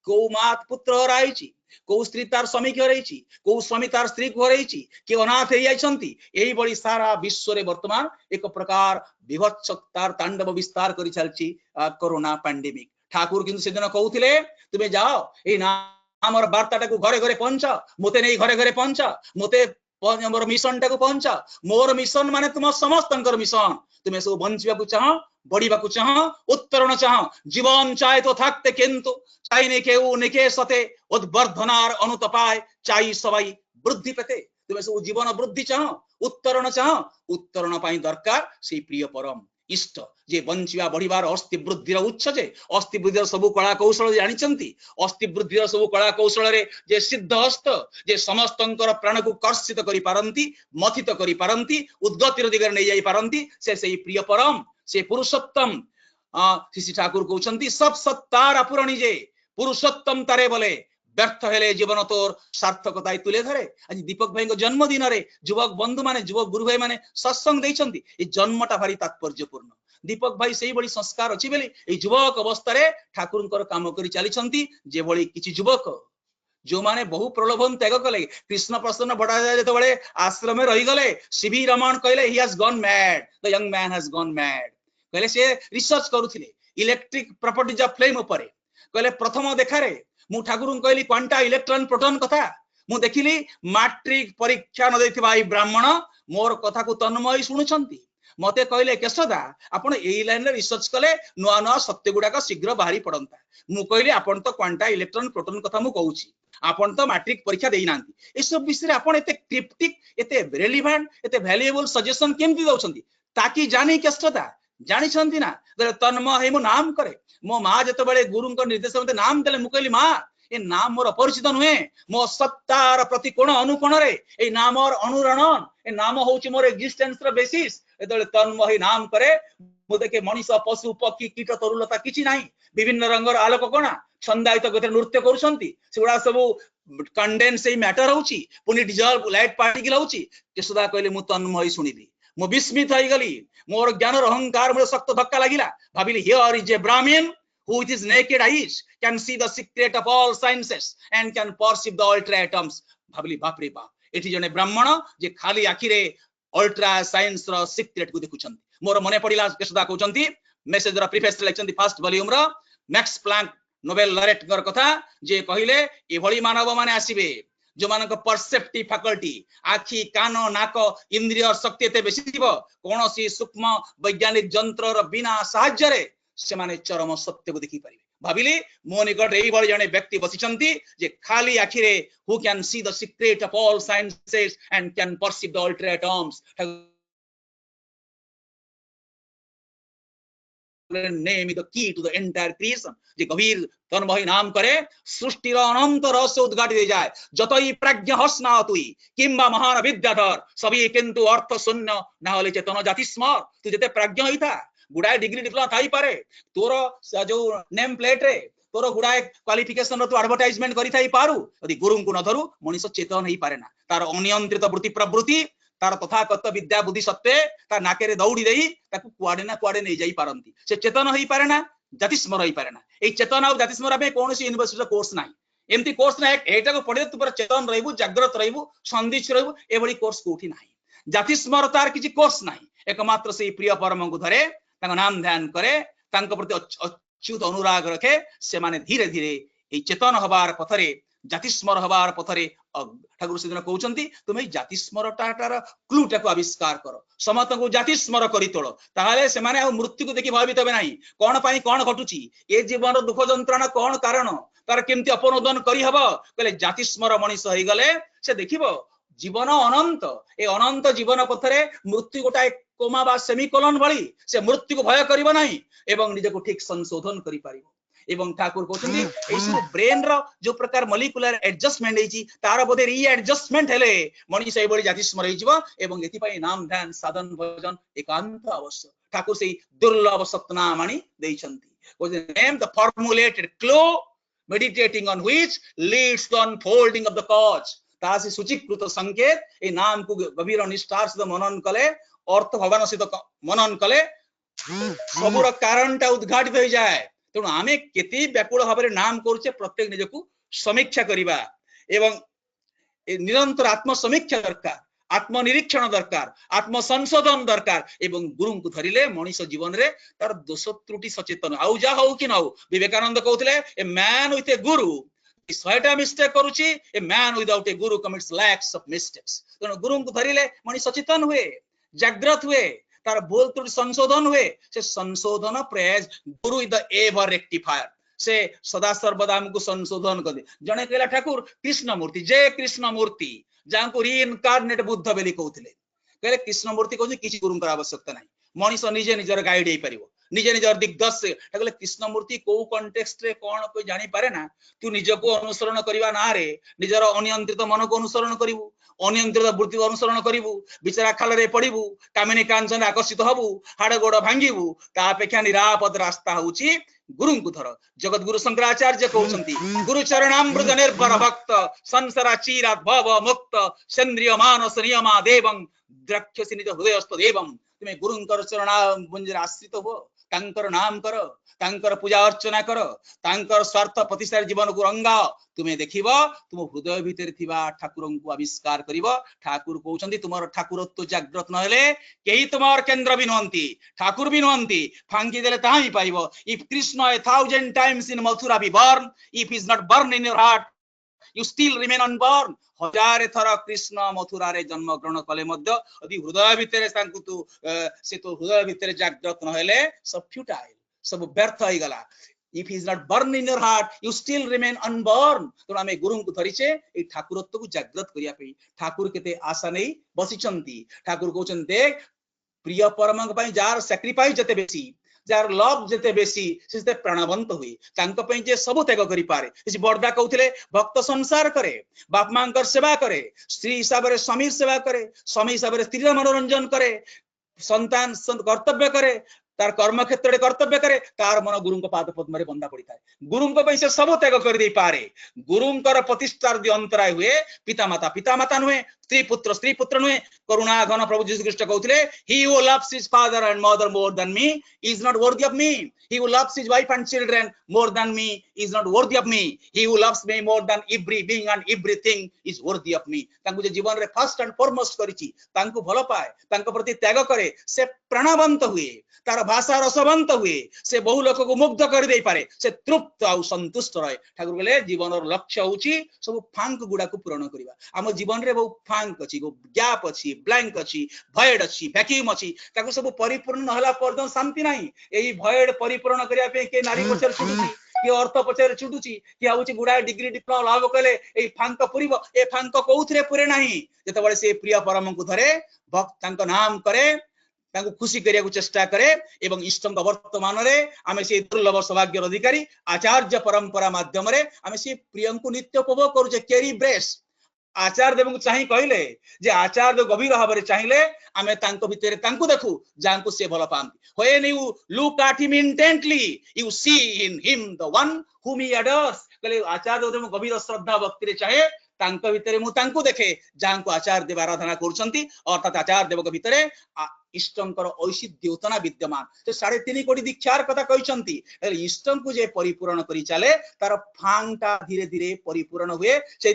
कौ मात पुत्र हराई कौ स्त्री तार स्वामी की हरई कौ स्वामी तार स्त्री को हरई किए अनाथ हो सारा विश्व रे वर्तमान एक प्रकार विभत्सतार तांडव विस्तार कर चलती कोरोना पैंडेमिक ठाकुर किंतु से दिन कहते तुम्हें जाओ ये नाम वार्ता घरे घरे पहुंचा मते नहीं घरे घरे पहुंचा मते मोर मिशन टाक पहुंचा मोर मिशन माने तुम समस्त मिशन तुम्हें सब बंचा चाह बढ़ा चाह उत्तरण चाह जीवन चाहे तो थकते किंतु चाइने केउ निके सते उद्वर्धनार अनुतपाय चाई सबाई वृद्धि पेते तुम्हें सब जीवन वृद्धि चाह उत्तरण पाई दरकार से प्रिय परम इष्ट जे बंचिया बढ़िबार अस्थि वृद्धिर उच्च जे अस्थि वृद्धिर सब कला कौशल जानिचंती अस्थि वृद्धिर सब कला कौशल रे जे सिद्ध हस्त जे समस्तंकर प्राण को कर्षित करि पारंती मथित करि पारंती उद्गतिर दिगरे नै जाई पारंती से सेही प्रिय परम से पुरुषोत्तम श्री ठाकुर कहउचंती सब सत्तार अपूरणी जे पुरुषोत्तम तारे बोले व्यर्थ हेले जीवन तोर सार्थकता तुले धरे आज दीपक भाई जन्मदिन रे युवक बंधु माने युवक गुरु भाई माने सत्संग देइछंती ए जन्मटा भारी तात्पर्यपूर्ण दीपक भाई सेही बड़ी संस्कार अछि बेली ए युवक अवस्था रे ठाकुरंकर काम करि चलीछंती जे बड़ी किछि युवक जो माने बहु प्रलोभन त्याग कले कृष्ण प्रसन्न भट्टाचार्य जेते बळे आश्रम में रही गले सीवी रमण कहले he has gone mad the young man has gone mad कहले से रिसर्च करूथिले इलेक्ट्रिक प्रॉपर्टीज ऑफ फ्लेम ऊपर कहले प्रथम देखा रे मु ठाकुर कहली क्वांटा इलेक्ट्रॉन प्रोटॉन कथा मु देखिली मैट्रिक परीक्षा न देथिबा ई ब्राह्मण मोर कथा को तन्मय सुनुछंती मते कहले केशदा आपण एई लाइन रे रिसर्च कले नुआ नुआ सत्य गुडा का शीघ्र बाहरी पड़ंता मु कहली आपण तो क्वांटा इलेक्ट्रॉन प्रोटॉन कथा मु कहूची आपण तो मैट्रिक परीक्षा देई नांती ए सब विषय आपण एते क्रिप्टिक एते रेलेवेंट एते वैल्यूएबल सजेशन केमती दउछंती ताकि जानी केशदा जानी छंती ना तन्मय हे मु नाम करे मो माँ जत बड़े गुरु निर्देश मत नाम देले मु कहली माँ ए नाम मोर अपरिचित नुहे मो सत्तार प्रति कोण अनुकोण रे ए नाम और अनुरणन ए नाम होची मोर एक्जिस्टेंस रो बेसिस एतले तन्मय नाम करे मु देखे मनीष पशु पक्षी कीट तरुलता किछि नाही विभिन्न रंगर आलोक कोणा छंदायित गति नृत्य करूछंती सेगुडा सब कंडेंस ए मैटर होची पुनी डिजॉल्व लाइट पार्टिकल होची केसुदा कहले मु तन्मय सुनिली मु विस्मित होई गली मोर ज्ञान अहंकार मोर शक्त धक्का लागिला भाबिली हियर इज ए ब्राह्मण who with his naked eyes can see the secret of all sciences and can perceive the ultra atoms भाबिली बाप रे बाप एठी जने ब्राह्मण जे खाली आखि रे अल्ट्रा साइंस रो सीक्रेट को देखुछंती मोर मने पडिला केसदा कहउछंती मेसेज रो प्रीफेस लेखछंती फर्स्ट वॉल्यूम रो मैक्स प्लांक नोबेल लॉरेट गर कथा जे कहिले ए भली मानव माने आसीबे जो मानक परसेप्टिव फैकल्टी आखि कान नाक इंद्रिय शक्ति एते बेसी दिबो कोनोसी सूक्ष्म वैज्ञानिक जंत्र रो बिना सहाय्य रे से माने चरम सत्य को देखि परिबे भाबिली मो निकट एई बड़ी जने व्यक्ति बसिचंती जे खाली आखि रे who can see the secret of all sciences and can perceive the ultra atoms name is the key to the entire creation जे गभीर तन्मय नाम करे सृष्टि रो अनंत रहस्य उद्घाटित हो जाए जतई प्राज्ञ हस्ना तुई किंबा महान विद्याधर सभी किंतु अर्थ शून्य ना होले चेतन जाति स्म तू जते प्राज्ञ होइता गुडाए डिग्री डिप्लोमा थाई पारे तोर जो नेम प्लेट रे तोर गुडाए क्वालिफिकेशन तू एडवर्टाइजमेंट करि थाई पारु यदि गुरु को न धरु मनुष्य चेतन ही पारे ना तार अनियंत्रित वृत्ति प्रवृत्ति तार तथागत विद्या बुद्धि सत्ते ता नाके दौड़ी देई ताकू कुआडे ना कुआडे नै जाई पारंती से चेतन होई पारे ना जाति स्मर होई पारे ना ए चेतन और जाति स्मर में कोनोसी यूनिवर्सिटी कोर्स नाही एमती कोर्स ना एटा को पढे तू पर चेतन रहबू जागृत रहबू संदिच रहबू ए बड़ी कोर्स कोठी नाही जाति स्मर तार किछि कोर्स नाही एकमात्र से प्रिय परम को धरे तांको नाम ध्यान करे तांको प्रति अच्युत अनुराग रखे से माने धीरे धीरे ए चेतन हबार पथरे ଜାତି ସ୍ମର ହବାର ପଥରେ ଠାକୁର ସେଦିନ କହୁଛନ୍ତି ତୁମେ ଜାତି ସ୍ମରଟାର କ୍ଲୁଟାକୁ ଆବିଷ୍କାର କର, ସମସ୍ତଙ୍କୁ ଜାତି ସ୍ମର କରି ତୋଳ, ତାହେଲେ ସେମାନେ ଆଉ ମୃତ୍ୟୁକୁ ଦେଖି ଭୟଭୀତ ହେବେ ନାହିଁ। କଣ ପାଇଁ କଣ ଘଟୁଛି, ଏ ଜୀବନର ଦୁଃଖ ଯନ୍ତ୍ରଣା କଣ କାରଣ, ତାର କେମିତି ଅପନୋଦନ କରିହବ, କହିଲେ ଜାତି ସ୍ମର ମଣିଷ ହେଇଗଲେ ସେ ଦେଖିବ ଜୀବନ ଅନନ୍ତ। ଏ ଅନନ୍ତ ଜୀବନ ପଥରେ ମୃତ୍ୟୁ ଗୋଟାଏ କୋମା ବା ସେମିକୋଲନ ଭଳି ସେ ମୃତ୍ୟୁକୁ ଭୟ କରିବ ନାହିଁ ଏବଂ ନିଜକୁ ଠିକ ସଂଶୋଧନ କରିପାରିବ। ଏବଂ ଠାକୁର କହୁଛନ୍ତି ଏଇ ସବୁ ବ୍ରେନ ର ଯୋଉ ପ୍ରକାର ମଲିକୁଲାର ଆଡଜଷ୍ଟମେଣ୍ଟ ହେଇଛି ତାର ବୋଧେ ରିଆଡଜଷ୍ଟମେଣ୍ଟ ହେଲେ ମଣିଷ ଏଇଭଳି ଜାତି ସ୍ମର ହେଇଯିବ ଏବଂ ଏଥିପାଇଁ ନାମ ଧ୍ୟାନ ସାଧନ ଭଜନ ଏକାନ୍ତ ଆବଶ୍ୟକ। ଠାକୁର ସେଇ ଦୁର୍ଲଭ ସପ୍ତନାମ ଆଣି ଦେଇଛନ୍ତି। ନେମ୍ ଦ ଫର୍ମୁଲେଟେଡ କ୍ଲୋ meditating on which leads to unfolding of the cause। ତା ସେ ସୂଚୀକୃତ ସଂକେତ ଏଇ ନାମକୁ ଗଭୀର ନିଷ୍ଠାର ସହିତ ମନନ କଲେ, ଅର୍ଥ ଭଗବାନ ସହିତ ମନନ କଲେ ସବୁର କାରଣଟା ଉଦ୍ଘାଟିତ ହେଇଯାଏ। ତେଣୁ ଆମେ କେତେ ବ୍ୟାକୁଳ ଭାବରେ ନାମ କରୁଛେ ପ୍ରତ୍ୟେକ ନିଜକୁ ସମୀକ୍ଷା କରିବା ଏବଂ ନିରନ୍ତର ଆତ୍ମ ସମୀକ୍ଷା ଦରକାର, ଆତ୍ମ ନିରୀକ୍ଷଣ ଦରକାର, ଆତ୍ମ ସଂଶୋଧନ ଦରକାର ଏବଂ ଗୁରୁଙ୍କୁ ଧରିଲେ ମଣିଷ ଜୀବନରେ ତାର ଦୋଷ ତ୍ରୁଟି ସଚେତନ ଆଉ ଯାହା ହଉ କି ନ ହଉ। ବିବେକାନନ୍ଦ କହୁଥିଲେ a man with a guru 100ଟା ମିଷ୍ଟେକ୍ କରୁଛି, a man without a guru commits lakhs of mistakes. ତେଣୁ ଗୁରୁଙ୍କୁ ଧରିଲେ ମଣିଷ ସଚେତନ ହୁଏ, ଜାଗ୍ରତ ହୁଏ, ତାର ଭୁଲ ତ୍ରୁଟି ସଂଶୋଧନ ହୁଏ। ସେ ସଂଶୋଧନ ପ୍ରୟାସ ଗୁରୁ ଇଜ ଦ ଏଭର ରେକ୍ଟିଫାୟର, ସେ ସଦା ସର୍ବଦା ଆମକୁ ସଂଶୋଧନ କରେ। ଜଣେ କହିଲା ଠାକୁର କୃଷ୍ଣ ମୂର୍ତ୍ତି, ଯେ କୃଷ୍ଣ ମୂର୍ତ୍ତି ଯାହାଙ୍କୁ ରିଇନକାର୍ନେଟ ବୁଦ୍ଧ ବୋଲି କହୁଥିଲେ, କହିଲେ କୃଷ୍ଣ ମୂର୍ତ୍ତି କହୁଛି କିଛି ଗୁରୁଙ୍କର ଆବଶ୍ୟକତା ନାହିଁ, ମଣିଷ ନିଜେ ନିଜର ଗାଇଡ ହେଇପାରିବ, ନିଜେ ନିଜର ଦିଗ୍ଦର୍ଶକ। କହିଲେ କୃଷ୍ଣ ମୂର୍ତ୍ତି କୋଉ କଣ୍ଟେକ୍ସଟରେ କଣ କୋଇ ଜାଣିପାରେ ନା, ତୁ ନିଜକୁ ଅନୁସରଣ କରିବା ନାଁରେ ନିଜର ଅନିୟନ୍ତ୍ରିତ ମନକୁ ଅନୁସରଣ କରିବୁ, ଅନିୟନ୍ତ୍ରିତ ବୃତ୍ତିକୁ ଅନୁସରଣ କରିବୁ, ବିଚରା ଖାଲରେ ପଡିବୁ, କାମିନୀ କାଞ୍ଚନରେ ଆକର୍ଷିତ ହବୁ, ହାଡ ଗୋଡ ଭାଙ୍ଗିବୁ। ତା ଅପେକ୍ଷା ନିରାପଦ ରାସ୍ତା ହଉଛି ଗୁରୁଙ୍କୁ ଧର। ଜଗତଗୁରୁ ଶଙ୍କରାଚାର୍ଯ୍ୟ କହୁଛନ୍ତି ଗୁରୁ ଚରଣାମୃତ ନିର୍ଭର ଭକ୍ତ ସଂସାର ଚିରାତ ଭବ ମୁକ୍ତ ସେନ୍ଦ୍ରିୟ ମାନସ ନିୟମା ଦେବଂ ଦ୍ରକ୍ଷ୍ୟସି ନିଜ ହୃଦୟସ୍ଥ ଦେବଂ। ତୁମେ ଗୁରୁଙ୍କର ଚରଣାମୃତରେ ଆଶ୍ରିତ ହୁଅ, ତାଙ୍କର ନାମ କର, ତାଙ୍କର ପୂଜା ଅର୍ଚ୍ଚନା କର, ତାଙ୍କର ସ୍ୱାର୍ଥ ପ୍ରତିଷ୍ଠାରେ ଜୀବନକୁ ରଙ୍ଗାଅ, ତୁମେ ଦେଖିବ ତୁମ ହୃଦୟ ଭିତରେ ଥିବା ଠାକୁରଙ୍କୁ ଆବିଷ୍କାର କରିବ। ଠାକୁର କହୁଛନ୍ତି ତୁମର ଠାକୁରତ୍ୱ ଜାଗ୍ରତ ନହେଲେ କେହି ତୁମର କେନ୍ଦ୍ର ବି ନୁହନ୍ତି, ଠାକୁର ବି ନୁହନ୍ତି, ଫାଙ୍କି ଦେଲେ ତାହା ହିଁ ପାଇବ। If Krishna 1000 times in Mathura be born, if he is not born in your heart, you still remain unborn। ହଜାରେ ଥର କୃଷ୍ଣ ମଥୁରାରେ ଜନ୍ମ ଗ୍ରହଣ କଲେ ମଧ୍ୟ ଯଦି ହୃଦୟ ଭିତରେ ତାଙ୍କୁ ତୁ ସେ ତ ହୃଦୟ ଭିତରେ ଜାଗ୍ରତ ନହେଲେ ସବୁ ଫ୍ୟୁଟାଇଲ, ସବୁ ବ୍ୟର୍ଥ ହେଇଗଲା। If he is not born in your heart, you still remain unborn। ତେଣୁ ଆମେ ଗୁରୁଙ୍କୁ ଧରିଛେ ଏଇ ଠାକୁରତ୍ୱକୁ ଜାଗ୍ରତ କରିବା ପାଇଁ। ଠାକୁର କେତେ ଆଶା ନେଇ ବସିଛନ୍ତି। ଠାକୁର କହୁଛନ୍ତି ଦେଖ ପ୍ରିୟ ପରମଙ୍କ ପାଇଁ ଯାହାର ସାକ୍ରିଫାଇସ ଯେତେ ବେଶୀ, ଯାହାର ଲଭ ଯେତେ ବେଶୀ, ସେ ସେତେ ପ୍ରାଣବନ୍ତ ହୁଏ। ତାଙ୍କ ପାଇଁ ଯେ ସବୁ ତ୍ୟାଗ କରିପାରେ। ବଡଦା କହୁଥିଲେ ଭକ୍ତ ସଂସାର କରେ, ବାପ ମାଙ୍କର ସେବା କରେ, ସ୍ତ୍ରୀ ହିସାବରେ ସ୍ୱାମୀର ସେବା କରେ, ସ୍ୱାମୀ ହିସାବରେ ସ୍ତ୍ରୀର ମନୋରଞ୍ଜନ କରେ, ସନ୍ତାନ କର୍ତ୍ତବ୍ୟ କରେ, ତାର କର୍ମ କ୍ଷେତ୍ରରେ କର୍ତ୍ତବ୍ୟ କରେ, ତାର ମନ ଗୁରୁଙ୍କ ପାଦ ପଦ୍ମରେ ବନ୍ଧା ପଡିଥାଏ। ଗୁରୁଙ୍କ ପାଇଁ ସେ ସବୁ ତ୍ୟାଗ କରିଦେଇପାରେ। ଗୁରୁଙ୍କର ପ୍ରତିଷ୍ଠାର ଯଦି ଅନ୍ତରାୟ ହୁଏ, ପିତାମାତା ପିତାମାତା ନୁହେଁ, ସ୍ତ୍ରୀ ପୁତ୍ର ସ୍ତ୍ରୀ ପୁତ୍ର ନୁହେଁ। କରୁଣା ଘନ ପ୍ରଭୁ ଯୀଶୁ ଖ୍ରୀଷ୍ଟ କହୁଥିଲେ he who loves his father and mother more than me is not worthy of me, he who loves his wife and children more than me is not worthy of me, he who loves me more than every being and everything is worthy of me। ତାଙ୍କୁ ଯେ ଜୀବନରେ first and ଫରମୋଷ୍ଟ କରିଛି, ତାଙ୍କୁ ଭଲ ପାଏ, ତାଙ୍କ ପ୍ରତି ତ୍ୟାଗ କରେ, ସେ ପ୍ରାଣବନ୍ତ ହୁଏ, ତାର ଭାଷା ରସବନ୍ତ ହୁଏ, ସେ ବହୁ ଲୋକକୁ ମୁଗ୍ଧ କରିଦେଇପାରେ, ସେ ତୃପ୍ତ ଆଉ ସନ୍ତୁଷ୍ଟ ରହେ। ଠାକୁର କହିଲେ ଜୀବନର ଲକ୍ଷ୍ୟ ହଉଛି ସବୁ ଫାଙ୍କ ଗୁଡାକୁ ପୂରଣ କରିବା। ଆମ ଜୀବନରେ ବହୁ ଫାଙ୍କ ଅଛି, ଗ୍ୟାପ୍ ଅଛି, ବ୍ଲାଙ୍କ ଅଛି, ଭଏଡ୍ ଅଛି, ଭ୍ୟାକ୍ୟୁମ ଅଛି, ତାକୁ ସବୁ ପରିପୂର୍ଣ୍ଣ ହେଲା ପର୍ଯ୍ୟନ୍ତ ଶାନ୍ତି ନାହିଁ। ଏଇ ଭଏଡ୍ ପରିପୂରଣ କରିବା ପାଇଁ କିଏ ନାରୀ ପଛରେ ଛୁଟୁଛି, କିଏ ଅର୍ଥ ପଛରେ ଛୁଟୁଛି, କିଏ ହଉଛି ଗୁଡାଏ ଡିଗ୍ରୀ ଡିପ୍ଲୋମା ଲାଭ କଲେ ଏଇ ଫାଙ୍କ ପୁରିବ। ଏ ଫାଙ୍କ କୋଉଥିରେ ପୁରେ ନାହିଁ। ଯେତେବେଳେ ସେ ପ୍ରିୟ ପରମଙ୍କୁ ଧରେ, ତାଙ୍କ ନାମ କରେ, ତାଙ୍କୁ ଖୁସି କରିବାକୁ ଚେଷ୍ଟା କରେ ଏବଂ ଇଷ୍ଟଙ୍କ ବର୍ତ୍ତମାନରେ ଆମେ ସେ ଦୁର୍ଲଭ ସୌଭାଗ୍ୟର ଅଧିକାରୀ ଆଚାର୍ଯ୍ୟ ପରମ୍ପରା ମାଧ୍ୟମରେ ଆମେ ସେ ପ୍ରିୟଙ୍କୁ ନିତ୍ୟ ଉପଭୋଗ କରୁଛେ। କେରି ବ୍ରେସ୍ ଆଚାର୍ଯ୍ୟ ଦେବଙ୍କୁ ଚାହିଁ କହିଲେ ଯେ ଆଚାର୍ଯ୍ୟ ଗଭୀର ଭାବରେ ଚାହିଁଲେ ଆମେ ତାଙ୍କ ଭିତରେ ତାଙ୍କୁ ଦେଖୁ ଯାହାଙ୍କୁ ସେ ଭଲ ପାଆନ୍ତି। when you look at him intently you see in him the one whom he adores। କହିଲେ ଆଚାର୍ଯ୍ୟ ଦେବ ଗଭୀର ଶ୍ରଦ୍ଧା ଭକ୍ତିରେ ଚାହେଁ, ତାଙ୍କ ଭିତରେ ମୁଁ ତାଙ୍କୁ ଦେଖେ ଯାହାଙ୍କୁ ଆଚାର୍ଯ୍ୟ ଦେବ ଆରାଧନା କରୁଛନ୍ତି। ଅର୍ଥାତ ଆଚାର୍ଯ୍ୟ ଦେବଙ୍କ ଭିତରେ इष्टंकर ऐसिध्य उतना विद्यमान से 3.5 कोटी दीक्षार कथा कहते इष्ट को जे परिपूरण करी चले तार फांगटा धीरे धीरे परिपूरण हुए से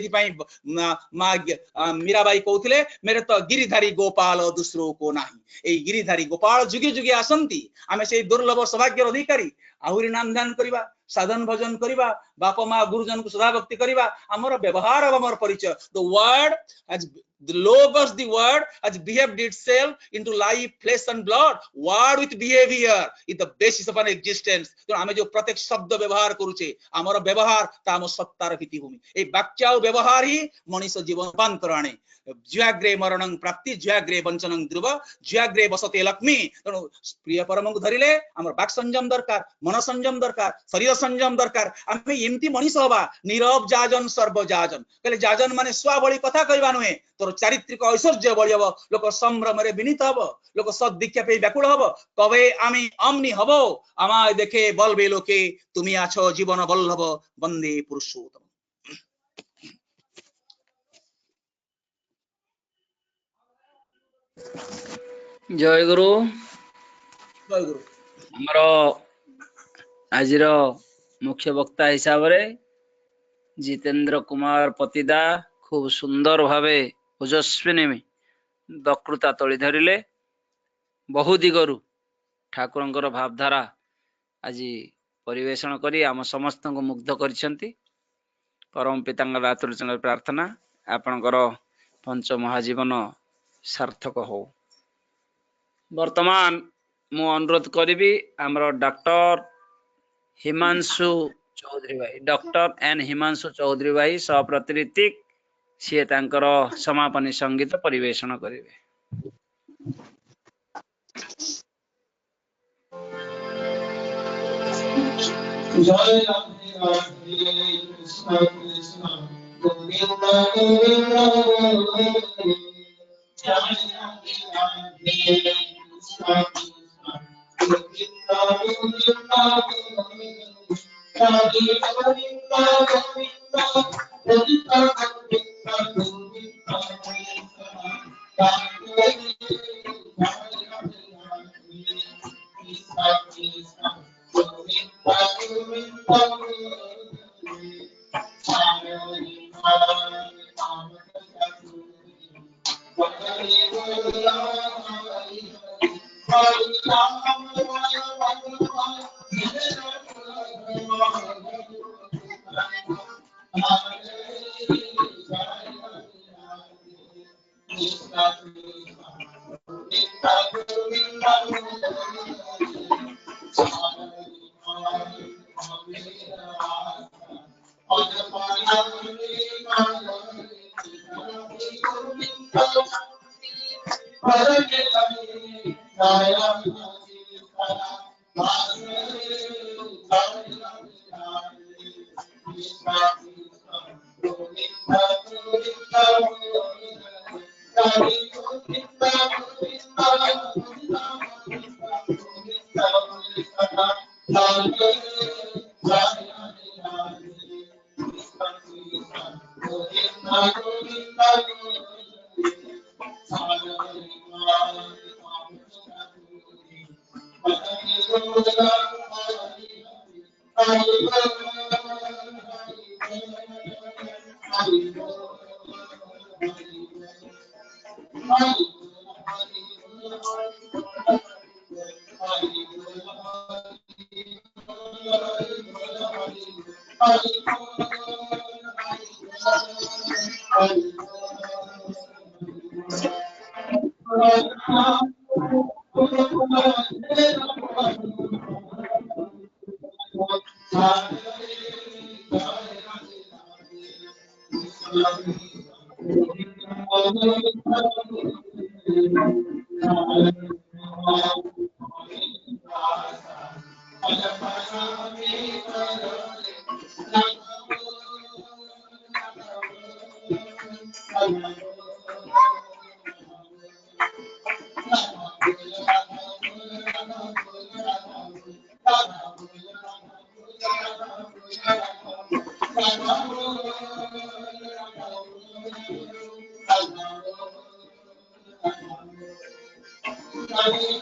मीराबाई कहते मेरे तो गिरिधारी गोपाल दूसरो को नहीं गिरिधारी गोपाल जुगे जुगे आसंती आमे से दुर्लभ सौभाग्यर अधिकारी आहुरी नाम ध्यान करिबा साधन भजन करिबा बाप माँ गुरुजन को सदा भक्ति करिबा हमर व्यवहार हमर परिचय the word as the logos the word has behaved itself into life flesh and blood word with behavior is the basis of an existence तो आमे जो प्रत्येक शब्द व्यवहार करूचे हमर व्यवहार ता हम सत्तार भित्तिभूमि ए वाक्य और व्यवहार ही मनुष्य जीवन रूपांतर आने ज्याग्रे मरणं प्राप्ति ज्याग्रे वंचनं ध्रुव ज्याग्रे बसते लक्ष्मी तेणु प्रिय परम को धरिले हमर वाक संयम दरकार मन संयम दरकार शरीर संयम दरकार आमे एमती मनुष्य हवा नीरव जाजन सर्व जाजन कहले जाजन माने स्वा भली कथा कहबा नुहे तोर चारित्रिक ऐश्वर्य बढी हबो लोक संभ्रम रे विनीत हबो लोक सद दीक्षा पे व्याकुल हबो तबे आमी अमनि हबो आमाय देखे बलबे लोके तुमी आछो जीवन बल्लभ वंदे पुरुषोत्तम जय गुरु जय गुरु हमर आजिर मुख्य वक्ता हिसाब रे जितेंद्र कुमार पतिदा खूब सुंदर भावे ओजस्विनी वक्तृता तोली धरिले बहु दिगरु ठाकुरंकर भावधारा आज परिवेषण करी आम समस्त को मुग्ध करिसेंती परम पितांगर आतुरचंद प्रार्थना आपणकर पंच महाजीवन सार्थक हो वर्तमान मु अनुरोध करी आमर डॉक्टर हिमांशु चौधरी भाई डॉक्टर एन हिमांशु चौधरी भाई सप्रतिनिधिक सी तांकर समापनी संगीत परिवेषण करेंगे जय राधे राधे कृष्ण कृष्ण गोविंद गोविंद जय राधे राधे कृष्ण कृष्ण गोविंद गोविंद राधे गोविंद गोविंद गोविंद Vande